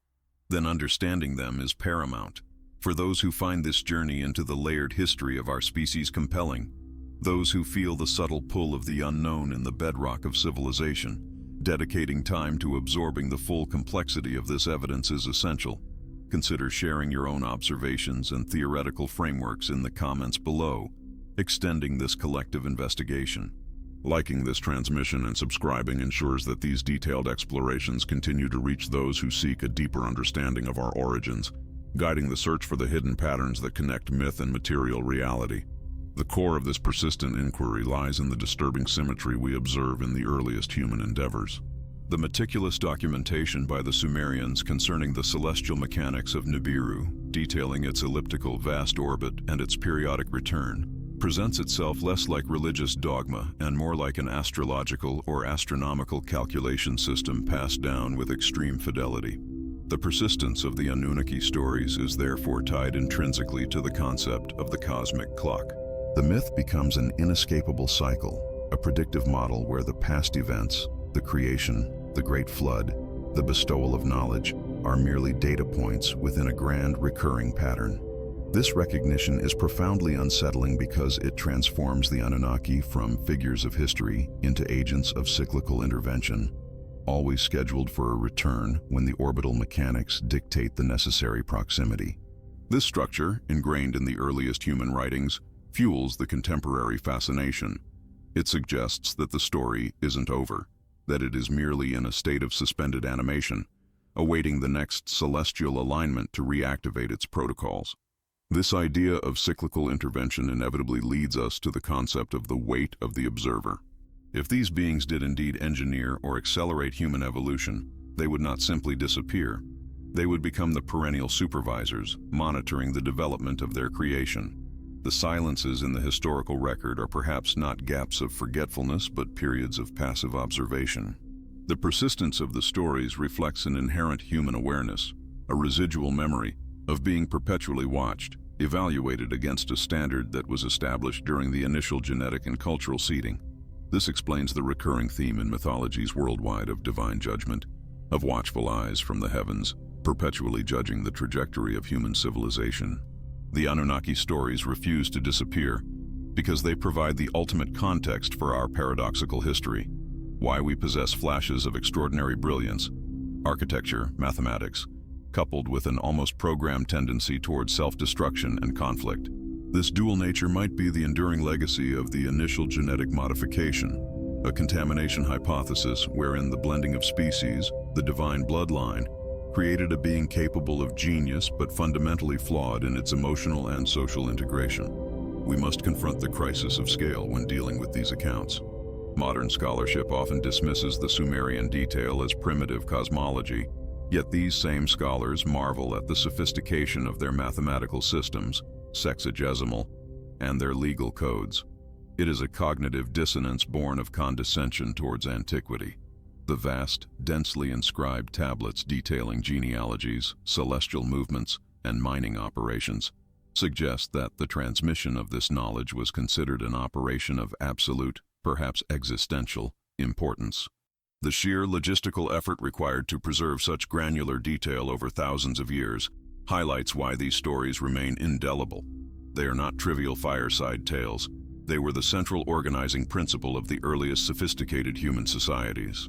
then understanding them is paramount. For those who find this journey into the layered history of our species compelling, those who feel the subtle pull of the unknown in the bedrock of civilization, dedicating time to absorbing the full complexity of this evidence is essential. Consider sharing your own observations and theoretical frameworks in the comments below, extending this collective investigation. Liking this transmission and subscribing ensures that these detailed explorations continue to reach those who seek a deeper understanding of our origins, guiding the search for the hidden patterns that connect myth and material reality. The core of this persistent inquiry lies in the disturbing symmetry we observe in the earliest human endeavors. The meticulous documentation by the Sumerians concerning the celestial mechanics of Nibiru, detailing its elliptical vast orbit and its periodic return, presents itself less like religious dogma and more like an astrological or astronomical calculation system passed down with extreme fidelity. The persistence of the Anunnaki stories is therefore tied intrinsically to the concept of the cosmic clock. The myth becomes an inescapable cycle, a predictive model where the past events, the creation, the great flood, the bestowal of knowledge, are merely data points within a grand recurring pattern. This recognition is profoundly unsettling because it transforms the Anunnaki from figures of history into agents of cyclical intervention, always scheduled for a return when the orbital mechanics dictate the necessary proximity. This structure, ingrained in the earliest human writings, fuels the contemporary fascination. It suggests that the story isn't over, that it is merely in a state of suspended animation, awaiting the next celestial alignment to reactivate its protocols. This idea of cyclical intervention inevitably leads us to the concept of the weight of the observer. If these beings did indeed engineer or accelerate human evolution, they would not simply disappear. They would become the perennial supervisors, monitoring the development of their creation. The silences in the historical record are perhaps not gaps of forgetfulness, but periods of passive observation. The persistence of the stories reflects an inherent human awareness, a residual memory, of being perpetually watched, evaluated against a standard that was established during the initial genetic and cultural seeding. This explains the recurring theme in mythologies worldwide of divine judgment, of watchful eyes from the heavens, perpetually judging the trajectory of human civilization. The Anunnaki stories refuse to disappear because they provide the ultimate context for our paradoxical history, why we possess flashes of extraordinary brilliance, architecture, mathematics, coupled with an almost programmed tendency towards self-destruction and conflict. This dual nature might be the enduring legacy of the initial genetic modification, a contamination hypothesis wherein the blending of species, the divine bloodline, created a being capable of genius but fundamentally flawed in its emotional and social integration. We must confront the crisis of scale when dealing with these accounts. Modern scholarship often dismisses the Sumerian detail as primitive cosmology, yet these same scholars marvel at the sophistication of their mathematical systems, sexagesimal, and their legal codes. It is a cognitive dissonance born of condescension towards antiquity. The vast, densely inscribed tablets detailing genealogies, celestial movements, and mining operations suggest that the transmission of this knowledge was considered an operation of absolute, perhaps existential, importance. The sheer logistical effort required to preserve such granular detail over thousands of years highlights why these stories remain indelible. They are not trivial fireside tales. They were the central organizing principle of the earliest sophisticated human societies.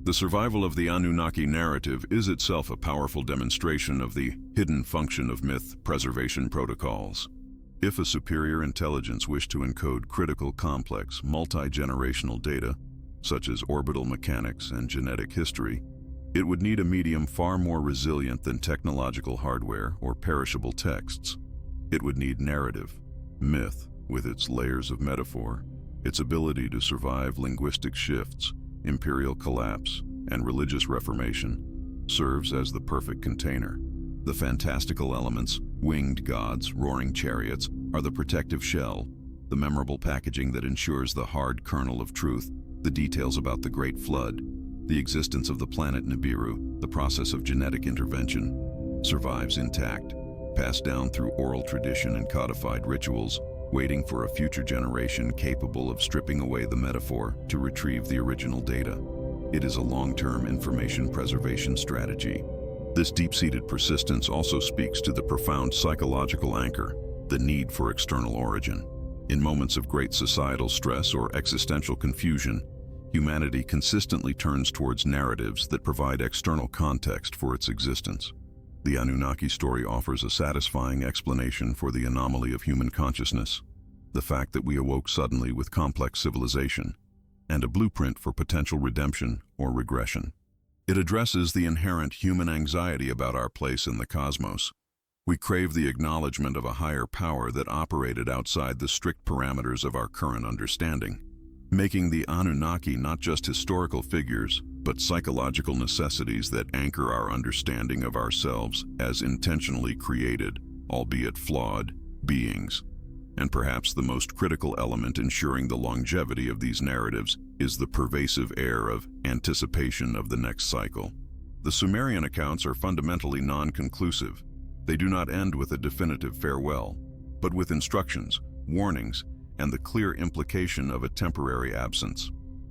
The survival of the Anunnaki narrative is itself a powerful demonstration of the hidden function of myth preservation protocols. If a superior intelligence wished to encode critical, complex, multi-generational data, such as orbital mechanics and genetic history, it would need a medium far more resilient than technological hardware or perishable texts. It would need narrative. Myth, with its layers of metaphor, its ability to survive linguistic shifts, imperial collapse, and religious reformation, serves as the perfect container. The fantastical elements, winged gods, roaring chariots, are the protective shell, the memorable packaging that ensures the hard kernel of truth, the details about the Great Flood, the existence of the planet Nibiru, the process of genetic intervention, survives intact, passed down through oral tradition and codified rituals, waiting for a future generation capable of stripping away the metaphor to retrieve the original data. It is a long-term information preservation strategy. This deep-seated persistence also speaks to the profound psychological anchor, the need for external origin. In moments of great societal stress or existential confusion, humanity consistently turns towards narratives that provide external context for its existence. The Anunnaki story offers a satisfying explanation for the anomaly of human consciousness, the fact that we awoke suddenly with complex civilization, and a blueprint for potential redemption or regression. It addresses the inherent human anxiety about our place in the cosmos. We crave the acknowledgement of a higher power that operated outside the strict parameters of our current understanding, making the Anunnaki not just historical figures, but psychological necessities that anchor our understanding of ourselves as intentionally created, albeit flawed, beings. And perhaps the most critical element ensuring the longevity of these narratives is the pervasive air of anticipation of the next cycle. The Sumerian accounts are fundamentally non-conclusive. They do not end with a definitive farewell, but with instructions, warnings, and the clear implication of a temporary absence.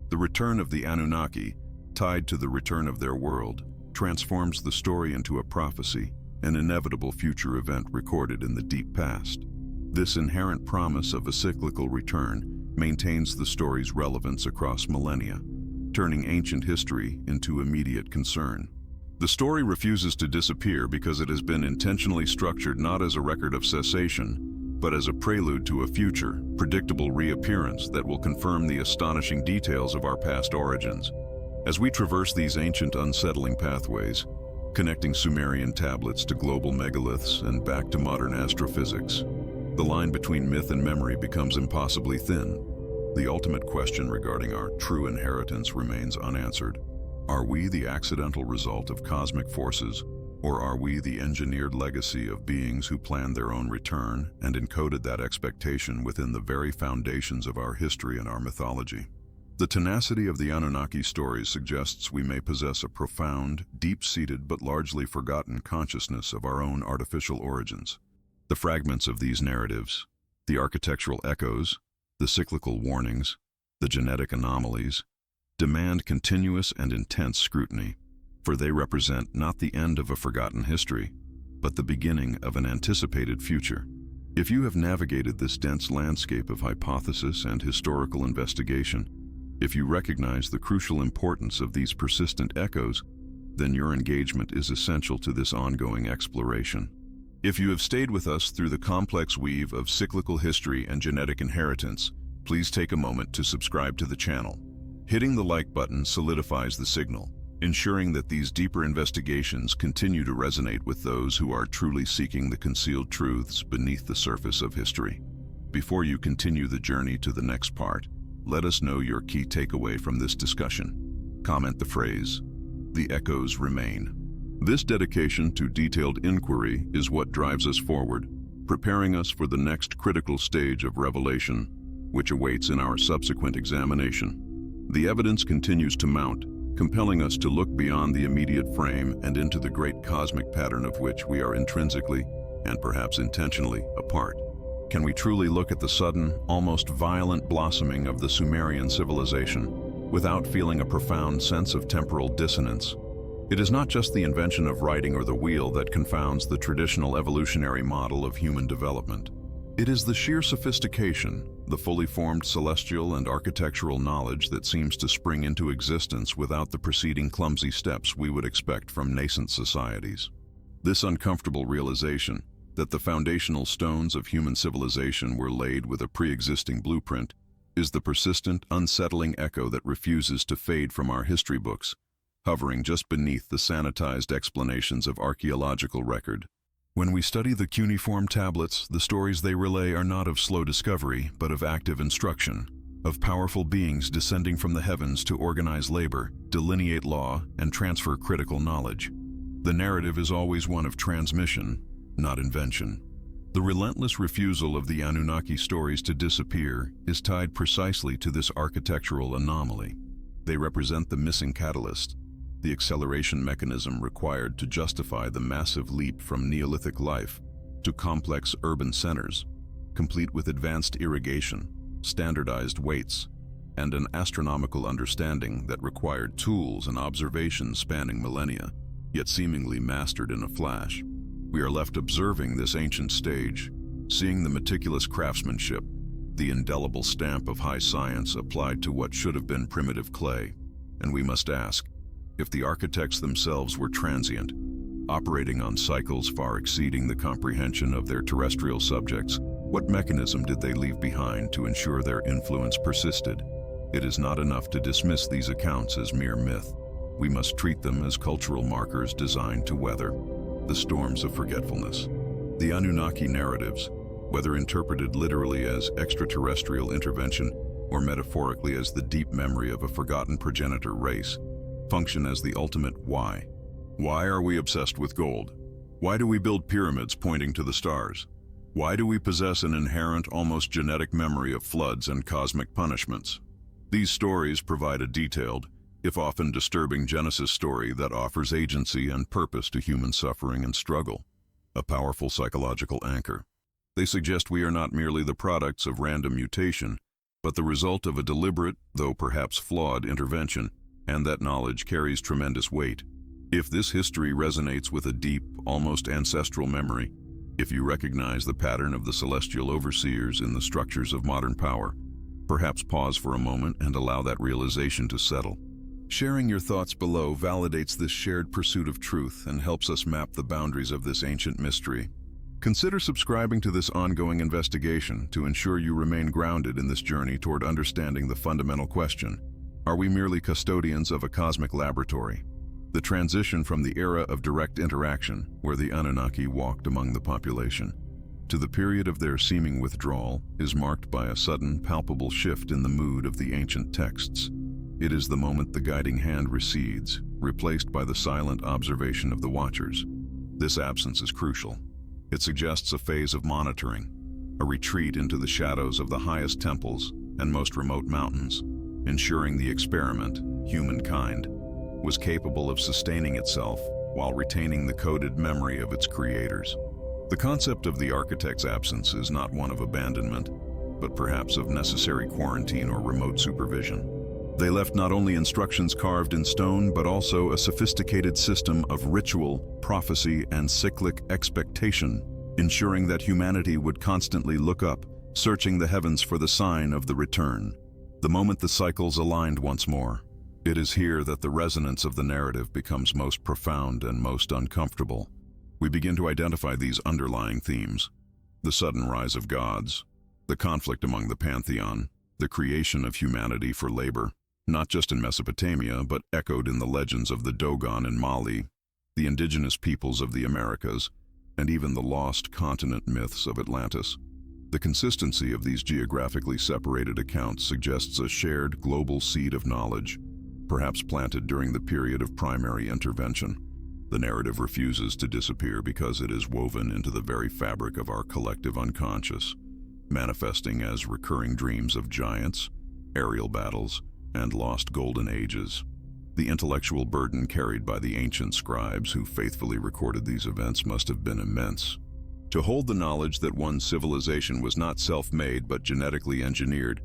The return of the Anunnaki, tied to the return of their world, transforms the story into a prophecy, an inevitable future event recorded in the deep past. This inherent promise of a cyclical return maintains the story's relevance across millennia, turning ancient history into immediate concern. The story refuses to disappear because it has been intentionally structured not as a record of cessation, but as a prelude to a future, predictable reappearance that will confirm the astonishing details of our past origins. As we traverse these ancient, unsettling pathways, connecting Sumerian tablets to global megaliths and back to modern astrophysics, the line between myth and memory becomes impossibly thin. The ultimate question regarding our true inheritance remains unanswered. Are we the accidental result of cosmic forces, or are we the engineered legacy of beings who planned their own return and encoded that expectation within the very foundations of our history and our mythology? The tenacity of the Anunnaki stories suggests we may possess a profound, deep-seated but largely forgotten consciousness of our own artificial origins. The fragments of these narratives, the architectural echoes, the cyclical warnings, the genetic anomalies, demand continuous and intense scrutiny, for they represent not the end of a forgotten history, but the beginning of an anticipated future. If you have navigated this dense landscape of hypothesis and historical investigation, if you recognize the crucial importance of these persistent echoes, then your engagement is essential to this ongoing exploration. If you have stayed with us through the complex weave of cyclical history and genetic inheritance, please take a moment to subscribe to the channel. Hitting the like button solidifies the signal, ensuring that these deeper investigations continue to resonate with those who are truly seeking the concealed truths beneath the surface of history. Before you continue the journey to the next part, let us know your key takeaway from this discussion. Comment the phrase, "The echoes remain." This dedication to detailed inquiry is what drives us forward, preparing us for the next critical stage of revelation, which awaits in our subsequent examination. The evidence continues to mount, compelling us to look beyond the immediate frame and into the great cosmic pattern of which we are intrinsically, and perhaps intentionally, a part. Can we truly look at the sudden, almost violent blossoming of the Sumerian civilization without feeling a profound sense of temporal dissonance? It is not just the invention of writing or the wheel that confounds the traditional evolutionary model of human development. It is the sheer sophistication, the fully formed celestial and architectural knowledge that seems to spring into existence without the preceding clumsy steps we would expect from nascent societies. This uncomfortable realization that the foundational stones of human civilization were laid with a pre-existing blueprint is the persistent, unsettling echo that refuses to fade from our history books, hovering just beneath the sanitized explanations of archaeological record. When we study the cuneiform tablets, the stories they relay are not of slow discovery, but of active instruction, of powerful beings descending from the heavens to organize labor, delineate law, and transfer critical knowledge. The narrative is always one of transmission, not invention. The relentless refusal of the Anunnaki stories to disappear is tied precisely to this architectural anomaly. They represent the missing catalyst, the acceleration mechanism required to justify the massive leap from Neolithic life to complex urban centers, complete with advanced irrigation, standardized weights, and an astronomical understanding that required tools and observations spanning millennia, yet seemingly mastered in a flash. We are left observing this ancient stage, seeing the meticulous craftsmanship, the indelible stamp of high science applied to what should have been primitive clay, and we must ask, if the architects themselves were transient, operating on cycles far exceeding the comprehension of their terrestrial subjects, what mechanism did they leave behind to ensure their influence persisted? It is not enough to dismiss these accounts as mere myth. We must treat them as cultural markers designed to weather the storms of forgetfulness. The Anunnaki narratives, whether interpreted literally as extraterrestrial intervention or metaphorically as the deep memory of a forgotten progenitor race, function as the ultimate why. Why are we obsessed with gold? Why do we build pyramids pointing to the stars? Why do we possess an inherent, almost genetic memory of floods and cosmic punishments? These stories provide a detailed, if often disturbing Genesis story that offers agency and purpose to human suffering and struggle, a powerful psychological anchor. They suggest we are not merely the products of random mutation, but the result of a deliberate, though perhaps flawed, intervention, and that knowledge carries tremendous weight. If this history resonates with a deep, almost ancestral memory, if you recognize the pattern of the celestial overseers in the structures of modern power, perhaps pause for a moment and allow that realization to settle. Sharing your thoughts below validates this shared pursuit of truth and helps us map the boundaries of this ancient mystery. Consider subscribing to this ongoing investigation to ensure you remain grounded in this journey toward understanding the fundamental question: are we merely custodians of a cosmic laboratory? The transition from the era of direct interaction, where the Anunnaki walked among the population, to the period of their seeming withdrawal is marked by a sudden, palpable shift in the mood of the ancient texts. It is the moment the guiding hand recedes, replaced by the silent observation of the watchers. This absence is crucial. It suggests a phase of monitoring, a retreat into the shadows of the highest temples and most remote mountains, ensuring the experiment, humankind, was capable of sustaining itself while retaining the coded memory of its creators. The concept of the architect's absence is not one of abandonment, but perhaps of necessary quarantine or remote supervision. They left not only instructions carved in stone, but also a sophisticated system of ritual, prophecy, and cyclic expectation, ensuring that humanity would constantly look up, searching the heavens for the sign of the return. The moment the cycles aligned once more, it is here that the resonance of the narrative becomes most profound and most uncomfortable. We begin to identify these underlying themes: the sudden rise of gods, the conflict among the pantheon, the creation of humanity for labor, not just in Mesopotamia, but echoed in the legends of the Dogon in Mali, the indigenous peoples of the Americas, and even the lost continent myths of Atlantis. The consistency of these geographically separated accounts suggests a shared global seed of knowledge, perhaps planted during the period of primary intervention. The narrative refuses to disappear because it is woven into the very fabric of our collective unconscious, manifesting as recurring dreams of giants, aerial battles, and lost golden ages. The intellectual burden carried by the ancient scribes who faithfully recorded these events must have been immense. To hold the knowledge that one's civilization was not self-made but genetically engineered,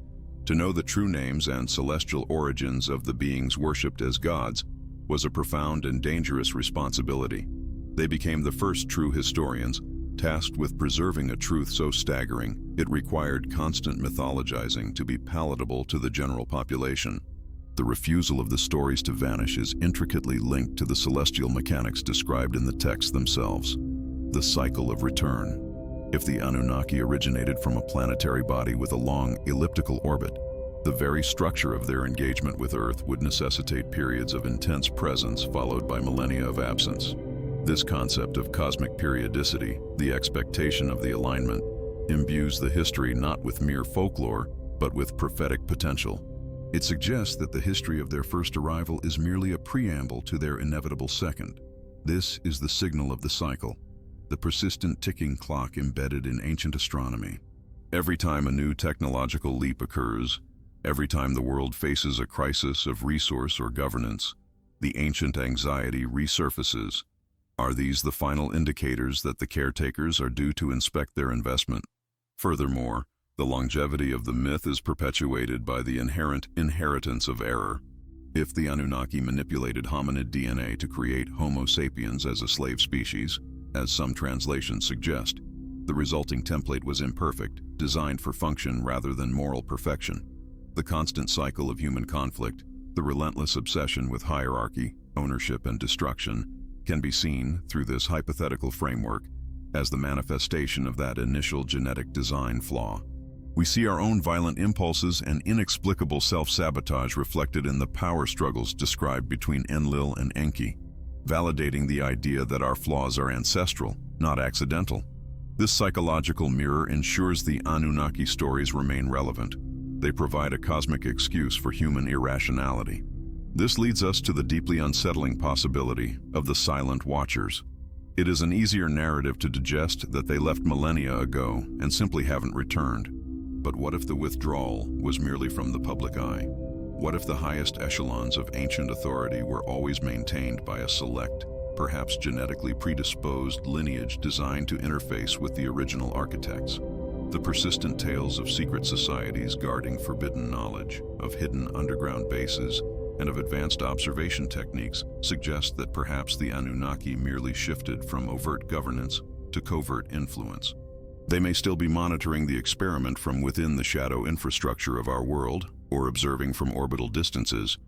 to know the true names and celestial origins of the beings worshipped as gods, was a profound and dangerous responsibility. They became the first true historians, tasked with preserving a truth so staggering it required constant mythologizing to be palatable to the general population. The refusal of the stories to vanish is intricately linked to the celestial mechanics described in the texts themselves. The cycle of return. If the Anunnaki originated from a planetary body with a long, elliptical orbit, the very structure of their engagement with Earth would necessitate periods of intense presence followed by millennia of absence. This concept of cosmic periodicity, the expectation of the alignment, imbues the history not with mere folklore, but with prophetic potential. It suggests that the history of their first arrival is merely a preamble to their inevitable second. This is the signal of the cycle, the persistent ticking clock embedded in ancient astronomy. Every time a new technological leap occurs, every time the world faces a crisis of resource or governance, the ancient anxiety resurfaces. Are these the final indicators that the caretakers are due to inspect their investment? Furthermore, the longevity of the myth is perpetuated by the inherent inheritance of error. If the Anunnaki manipulated hominid DNA to create Homo sapiens as a slave species, as some translations suggest, the resulting template was imperfect, designed for function rather than moral perfection. The constant cycle of human conflict, the relentless obsession with hierarchy, ownership, and destruction, can be seen, through this hypothetical framework, as the manifestation of that initial genetic design flaw. We see our own violent impulses and inexplicable self-sabotage reflected in the power struggles described between Enlil and Enki, validating the idea that our flaws are ancestral, not accidental. This psychological mirror ensures the Anunnaki stories remain relevant. They provide a cosmic excuse for human irrationality. This leads us to the deeply unsettling possibility of the silent watchers. It is an easier narrative to digest that they left millennia ago and simply haven't returned. But what if the withdrawal was merely from the public eye? What if the highest echelons of ancient authority were always maintained by a select, perhaps genetically predisposed lineage designed to interface with the original architects? The persistent tales of secret societies guarding forbidden knowledge, of hidden underground bases, and of advanced observation techniques suggest that perhaps the Anunnaki merely shifted from overt governance to covert influence. They may still be monitoring the experiment from within the shadow infrastructure of our world, or observing from orbital distances,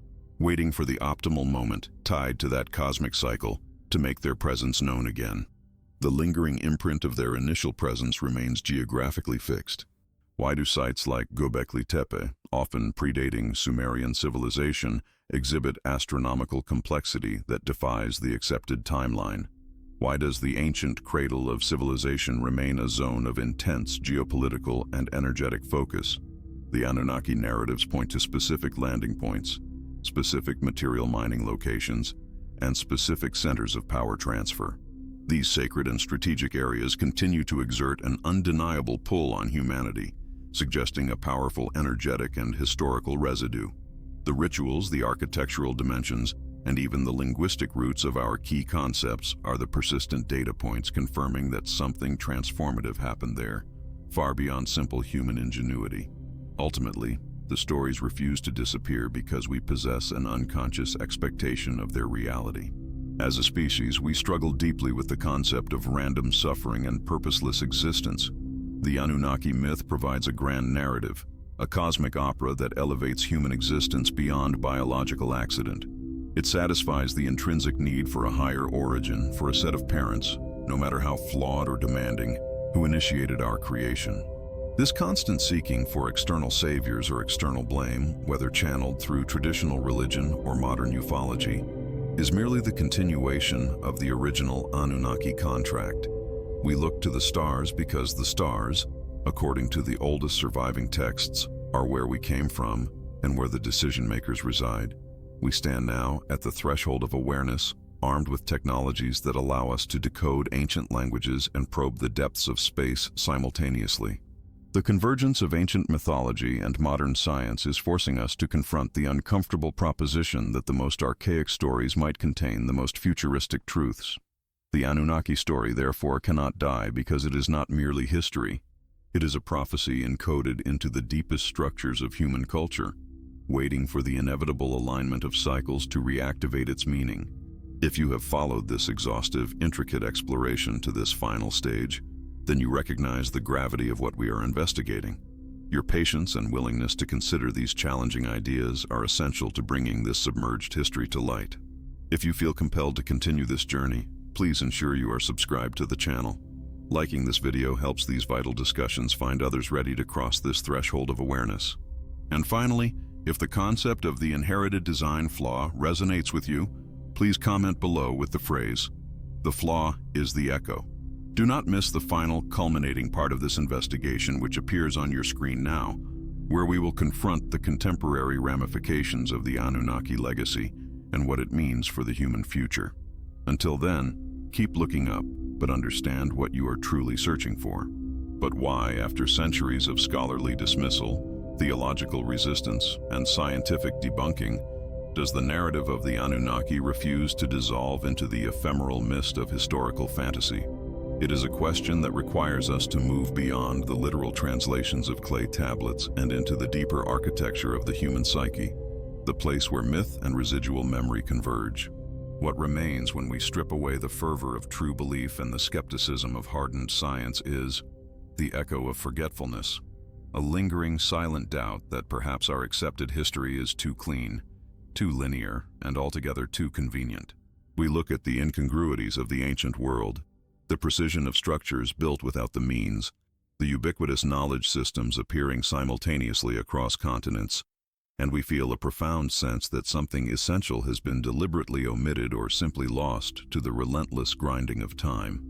waiting for the optimal moment tied to that cosmic cycle to make their presence known again. The lingering imprint of their initial presence remains geographically fixed. Why do sites like Göbekli Tepe, often predating Sumerian civilization, exhibit astronomical complexity that defies the accepted timeline? Why does the ancient cradle of civilization remain a zone of intense geopolitical and energetic focus? The Anunnaki narratives point to specific landing points, specific material mining locations, and specific centers of power transfer. These sacred and strategic areas continue to exert an undeniable pull on humanity, suggesting a powerful energetic and historical residue. The rituals, the architectural dimensions, and even the linguistic roots of our key concepts are the persistent data points confirming that something transformative happened there, far beyond simple human ingenuity. Ultimately, the stories refuse to disappear because we possess an unconscious expectation of their reality. As a species, we struggle deeply with the concept of random suffering and purposeless existence. The Anunnaki myth provides a grand narrative, a cosmic opera that elevates human existence beyond biological accident. It satisfies the intrinsic need for a higher origin, for a set of parents, no matter how flawed or demanding, who initiated our creation. This constant seeking for external saviors or external blame, whether channeled through traditional religion or modern ufology, is merely the continuation of the original Anunnaki contract. We look to the stars because the stars, according to the oldest surviving texts, are where we came from and where the decision-makers reside. We stand now at the threshold of awareness, armed with technologies that allow us to decode ancient languages and probe the depths of space simultaneously. The convergence of ancient mythology and modern science is forcing us to confront the uncomfortable proposition that the most archaic stories might contain the most futuristic truths. The Anunnaki story, therefore, cannot die because it is not merely history. It is a prophecy encoded into the deepest structures of human culture, waiting for the inevitable alignment of cycles to reactivate its meaning. If you have followed this exhaustive, intricate exploration to this final stage, then you recognize the gravity of what we are investigating. Your patience and willingness to consider these challenging ideas are essential to bringing this submerged history to light. If you feel compelled to continue this journey, please ensure you are subscribed to the channel. Liking this video helps these vital discussions find others ready to cross this threshold of awareness. And finally, if the concept of the inherited design flaw resonates with you, please comment below with the phrase, "The flaw is the echo." Do not miss the final, culminating part of this investigation, which appears on your screen now, where we will confront the contemporary ramifications of the Anunnaki legacy and what it means for the human future. Until then, keep looking up, but understand what you are truly searching for. But why, after centuries of scholarly dismissal, theological resistance, and scientific debunking, does the narrative of the Anunnaki refuse to dissolve into the ephemeral mist of historical fantasy? It is a question that requires us to move beyond the literal translations of clay tablets and into the deeper architecture of the human psyche, the place where myth and residual memory converge. What remains when we strip away the fervor of true belief and the skepticism of hardened science is the echo of forgetfulness, a lingering, silent doubt that perhaps our accepted history is too clean, too linear, and altogether too convenient. We look at the incongruities of the ancient world, the precision of structures built without the means, the ubiquitous knowledge systems appearing simultaneously across continents, and we feel a profound sense that something essential has been deliberately omitted or simply lost to the relentless grinding of time.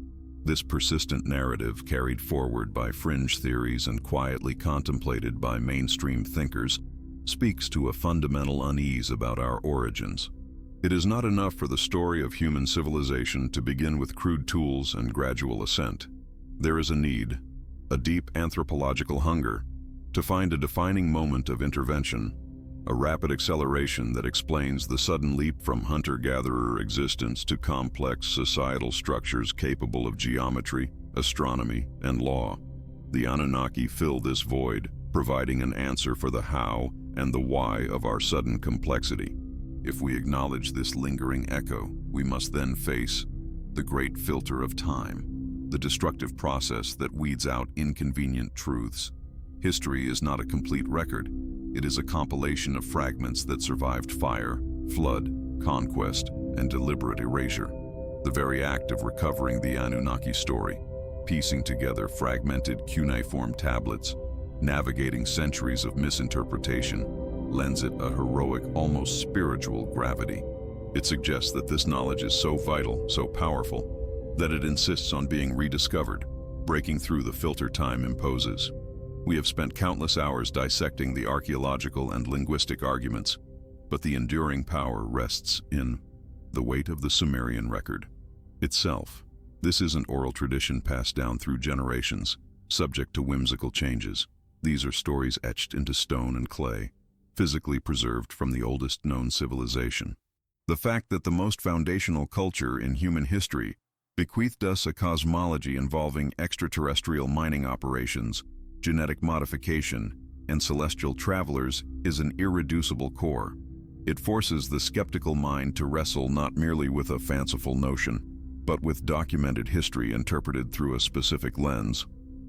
This persistent narrative, carried forward by fringe theories and quietly contemplated by mainstream thinkers, speaks to a fundamental unease about our origins. It is not enough for the story of human civilization to begin with crude tools and gradual ascent. There is a need, a deep anthropological hunger, to find a defining moment of intervention, a rapid acceleration that explains the sudden leap from hunter-gatherer existence to complex societal structures capable of geometry, astronomy, and law. The Anunnaki fill this void, providing an answer for the how and the why of our sudden complexity. If we acknowledge this lingering echo, we must then face the great filter of time, the destructive process that weeds out inconvenient truths. History is not a complete record. It is a compilation of fragments that survived fire, flood, conquest, and deliberate erasure. The very act of recovering the Anunnaki story, piecing together fragmented cuneiform tablets, navigating centuries of misinterpretation, lends it a heroic, almost spiritual gravity. It suggests that this knowledge is so vital, so powerful, that it insists on being rediscovered, breaking through the filter time imposes. We have spent countless hours dissecting the archaeological and linguistic arguments, but the enduring power rests in the weight of the Sumerian record itself. This isn't oral tradition passed down through generations, subject to whimsical changes. These are stories etched into stone and clay, physically preserved from the oldest known civilization. The fact that the most foundational culture in human history bequeathed us a cosmology involving extraterrestrial mining operations, genetic modification, and celestial travelers is an irreducible core. It forces the skeptical mind to wrestle not merely with a fanciful notion, but with documented history interpreted through a specific lens,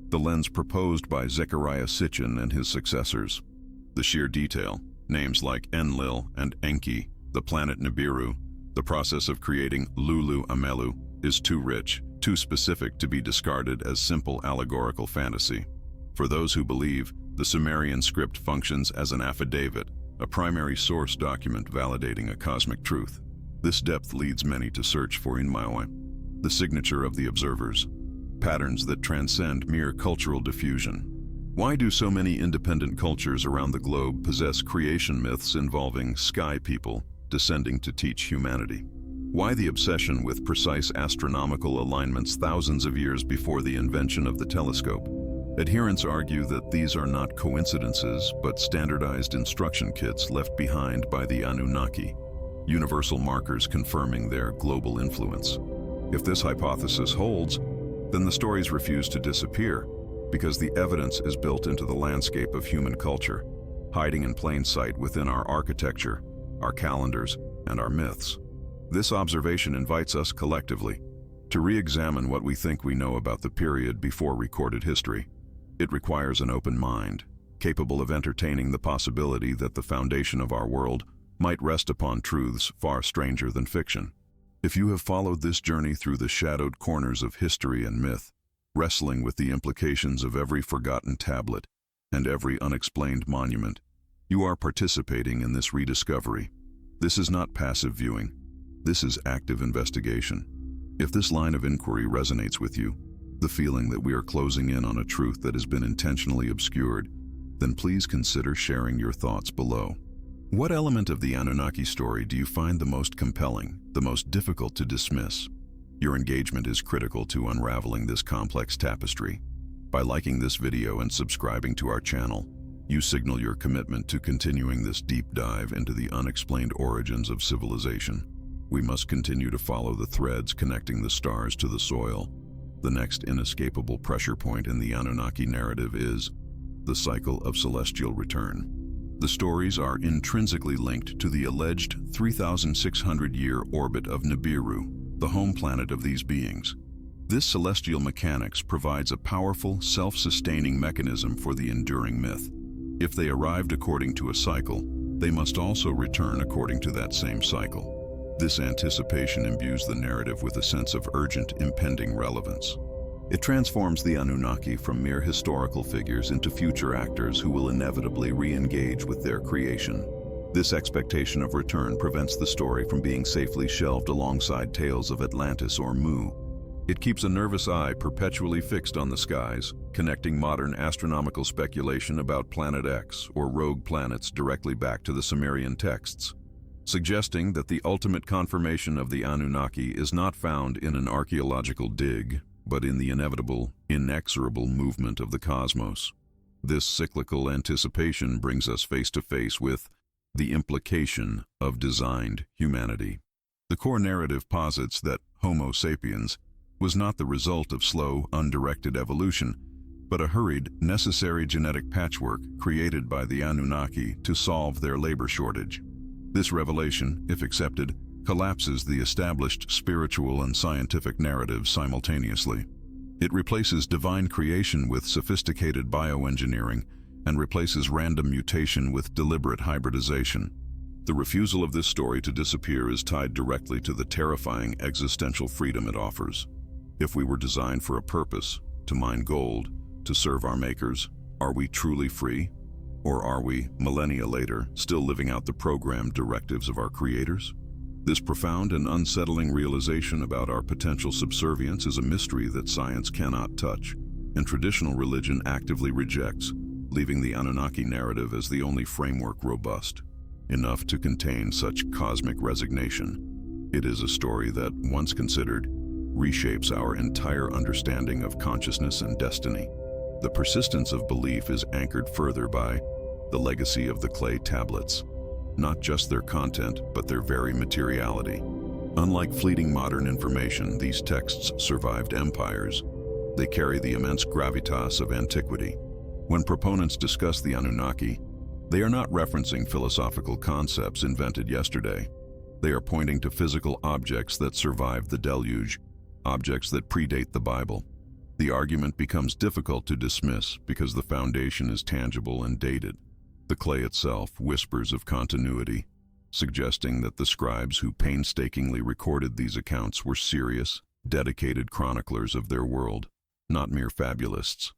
the lens proposed by Zecharia Sitchin and his successors. The sheer detail, names like Enlil and Enki, the planet Nibiru, the process of creating Lulu Amelu, is too rich, too too specific to be discarded as simple allegorical fantasy. For those who believe, the Sumerian script functions as an affidavit, a primary source document validating a cosmic truth. This depth leads many to search for WHAY, the signature of the observers, patterns that transcend mere cultural diffusion. Why do so many independent cultures around the globe possess creation myths involving sky people descending to teach humanity? Why the obsession with precise astronomical alignments thousands of years before the invention of the telescope? Adherents argue that these are not coincidences, but standardized instruction kits left behind by the Anunnaki, universal markers confirming their global influence. If this hypothesis holds, then the stories refuse to disappear, because the evidence is built into the landscape of human culture, hiding in plain sight within our architecture, our calendars, and our myths. This observation invites us collectively to re-examine what we think we know about the period before recorded history. It requires an open mind, capable of entertaining the possibility that the foundation of our world might rest upon truths far stranger than fiction. If you have followed this journey through the shadowed corners of history and myth, wrestling with the implications of every forgotten tablet and every unexplained monument, you are participating in this rediscovery. This is not passive viewing. This is active investigation. If this line of inquiry resonates with you, the feeling that we are closing in on a truth that has been intentionally obscured, then please consider sharing your thoughts below. What element of the Anunnaki story do you find the most compelling, the most difficult to dismiss? Your engagement is critical to unraveling this complex tapestry. By liking this video and subscribing to our channel, you signal your commitment to continuing this deep dive into the unexplained origins of civilization. We must continue to follow the threads connecting the stars to the soil. The next inescapable pressure point in the Anunnaki narrative is the cycle of celestial return. The stories are intrinsically linked to the alleged 3,600-year orbit of Nibiru, the home planet of these beings. This celestial mechanics provides a powerful, self-sustaining mechanism for the enduring myth. If they arrived according to a cycle, they must also return according to that same cycle. This anticipation imbues the narrative with a sense of urgent, impending relevance. It transforms the Anunnaki from mere historical figures into future actors who will inevitably re-engage with their creation. This expectation of return prevents the story from being safely shelved alongside tales of Atlantis or Mu. It keeps a nervous eye perpetually fixed on the skies, connecting modern astronomical speculation about Planet X or rogue planets directly back to the Sumerian texts, suggesting that the ultimate confirmation of the Anunnaki is not found in an archaeological dig, but in the inevitable, inexorable movement of the cosmos. This cyclical anticipation brings us face to face with the implication of designed humanity. The core narrative posits that Homo sapiens was not the result of slow, undirected evolution, but a hurried, necessary genetic patchwork created by the Anunnaki to solve their labor shortage. This revelation, if accepted, collapses the established spiritual and scientific narratives simultaneously. It replaces divine creation with sophisticated bioengineering and replaces random mutation with deliberate hybridization. The refusal of this story to disappear is tied directly to the terrifying existential freedom it offers. If we were designed for a purpose, to mine gold, to serve our makers, are we truly free? Or are we, millennia later, still living out the programmed directives of our creators? This profound and unsettling realization about our potential subservience is a mystery that science cannot touch, and traditional religion actively rejects, leaving the Anunnaki narrative as the only framework robust enough to contain such cosmic resignation. It is a story that, once considered, reshapes our entire understanding of consciousness and destiny. The persistence of belief is anchored further by the legacy of the clay tablets, not just their content, but their very materiality. Unlike fleeting modern information, these texts survived empires. They carry the immense gravitas of antiquity. When proponents discuss the Anunnaki, they are not referencing philosophical concepts invented yesterday. They are pointing to physical objects that survived the deluge, objects that predate the Bible. The argument becomes difficult to dismiss because the foundation is tangible and dated. The clay itself whispers of continuity, suggesting that the scribes who painstakingly recorded these accounts were serious, dedicated chroniclers of their world, not mere fabulists.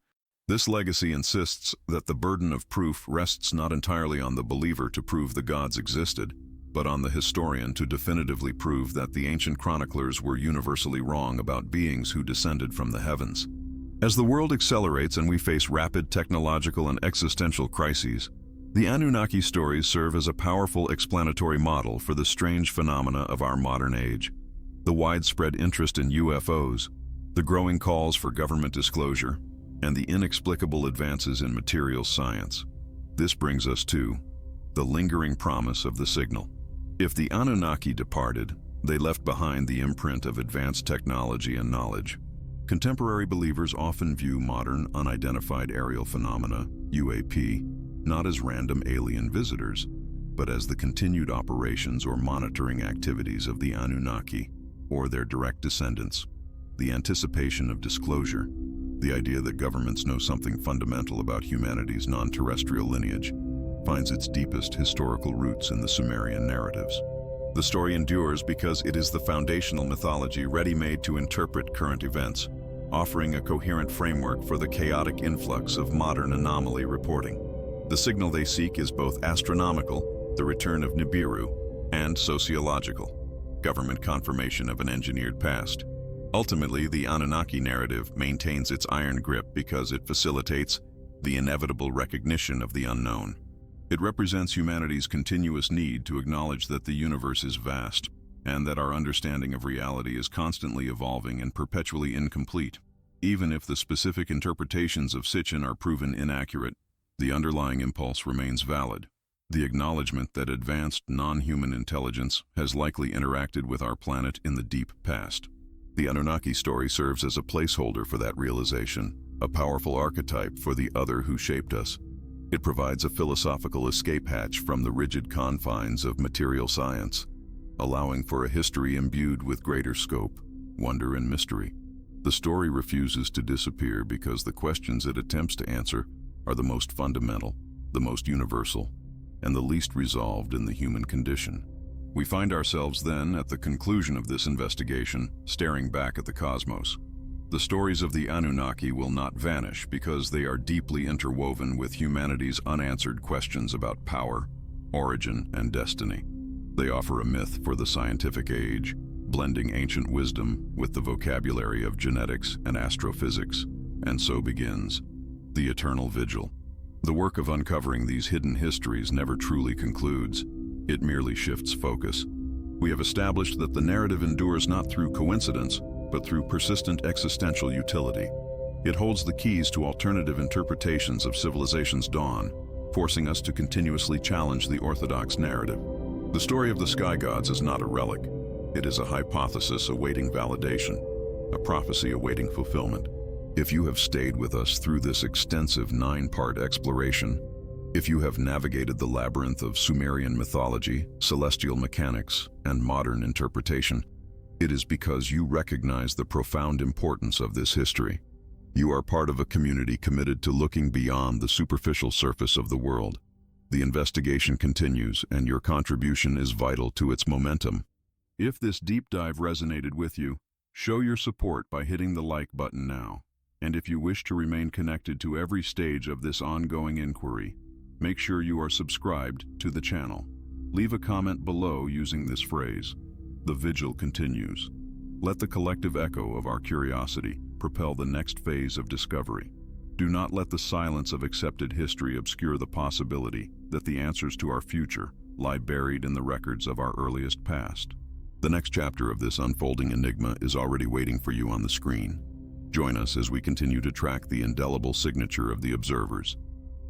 This legacy insists that the burden of proof rests not entirely on the believer to prove the gods existed, but on the historian to definitively prove that the ancient chroniclers were universally wrong about beings who descended from the heavens. As the world accelerates and we face rapid technological and existential crises, the Anunnaki stories serve as a powerful explanatory model for the strange phenomena of our modern age. The widespread interest in UFOs, the growing calls for government disclosure, and the inexplicable advances in materials science. This brings us to the lingering promise of the signal. If the Anunnaki departed, they left behind the imprint of advanced technology and knowledge. Contemporary believers often view modern unidentified aerial phenomena, UAP, not as random alien visitors, but as the continued operations or monitoring activities of the Anunnaki, or their direct descendants. The anticipation of disclosure, the idea that governments know something fundamental about humanity's non-terrestrial lineage, finds its deepest historical roots in the Sumerian narratives. The story endures because it is the foundational mythology ready-made to interpret current events, offering a coherent framework for the chaotic influx of modern anomaly reporting. The signal they seek is both astronomical, the return of Nibiru, and sociological, government confirmation of an engineered past. Ultimately, the Anunnaki narrative maintains its iron grip because it facilitates the inevitable recognition of the unknown. It represents humanity's continuous need to acknowledge that the universe is vast, and that our understanding of reality is constantly evolving and perpetually incomplete. Even if the specific interpretations of Sitchin are proven inaccurate, the underlying impulse remains valid. The acknowledgement that advanced non-human intelligence has likely interacted with our planet in the deep past. The Anunnaki story serves as a placeholder for that realization, a powerful archetype for the other who shaped us. It provides a philosophical escape hatch from the rigid confines of material science, allowing for a history imbued with greater scope, wonder, and mystery. The story refuses to disappear because the questions it attempts to answer are the most fundamental, the most universal, and the least resolved in the human condition. We find ourselves then, at the conclusion of this investigation, staring back at the cosmos. The stories of the Anunnaki will not vanish because they are deeply interwoven with humanity's unanswered questions about power, origin, and destiny. They offer a myth for the scientific age, blending ancient wisdom with the vocabulary of genetics and astrophysics. And so begins the eternal vigil. The work of uncovering these hidden histories never truly concludes. It merely shifts focus. We have established that the narrative endures not through coincidence, but through persistent existential utility. It holds the keys to alternative interpretations of civilization's dawn, forcing us to continuously challenge the orthodox narrative. The story of the sky gods is not a relic. It is a hypothesis awaiting validation, a prophecy awaiting fulfillment. If you have stayed with us through this extensive 9-part exploration, if you have navigated the labyrinth of Sumerian mythology, celestial mechanics, and modern interpretation, it is because you recognize the profound importance of this history. You are part of a community committed to looking beyond the superficial surface of the world. The investigation continues, and your contribution is vital to its momentum. If this deep dive resonated with you, show your support by hitting the like button now. And if you wish to remain connected to every stage of this ongoing inquiry, make sure you are subscribed to the channel. Leave a comment below using this phrase: "The vigil continues." Let the collective echo of our curiosity propel the next phase of discovery. Do not let the silence of accepted history obscure the possibility that the answers to our future lie buried in the records of our earliest past. The next chapter of this unfolding enigma is already waiting for you on the screen. Join us as we continue to track the indelible signature of the observers.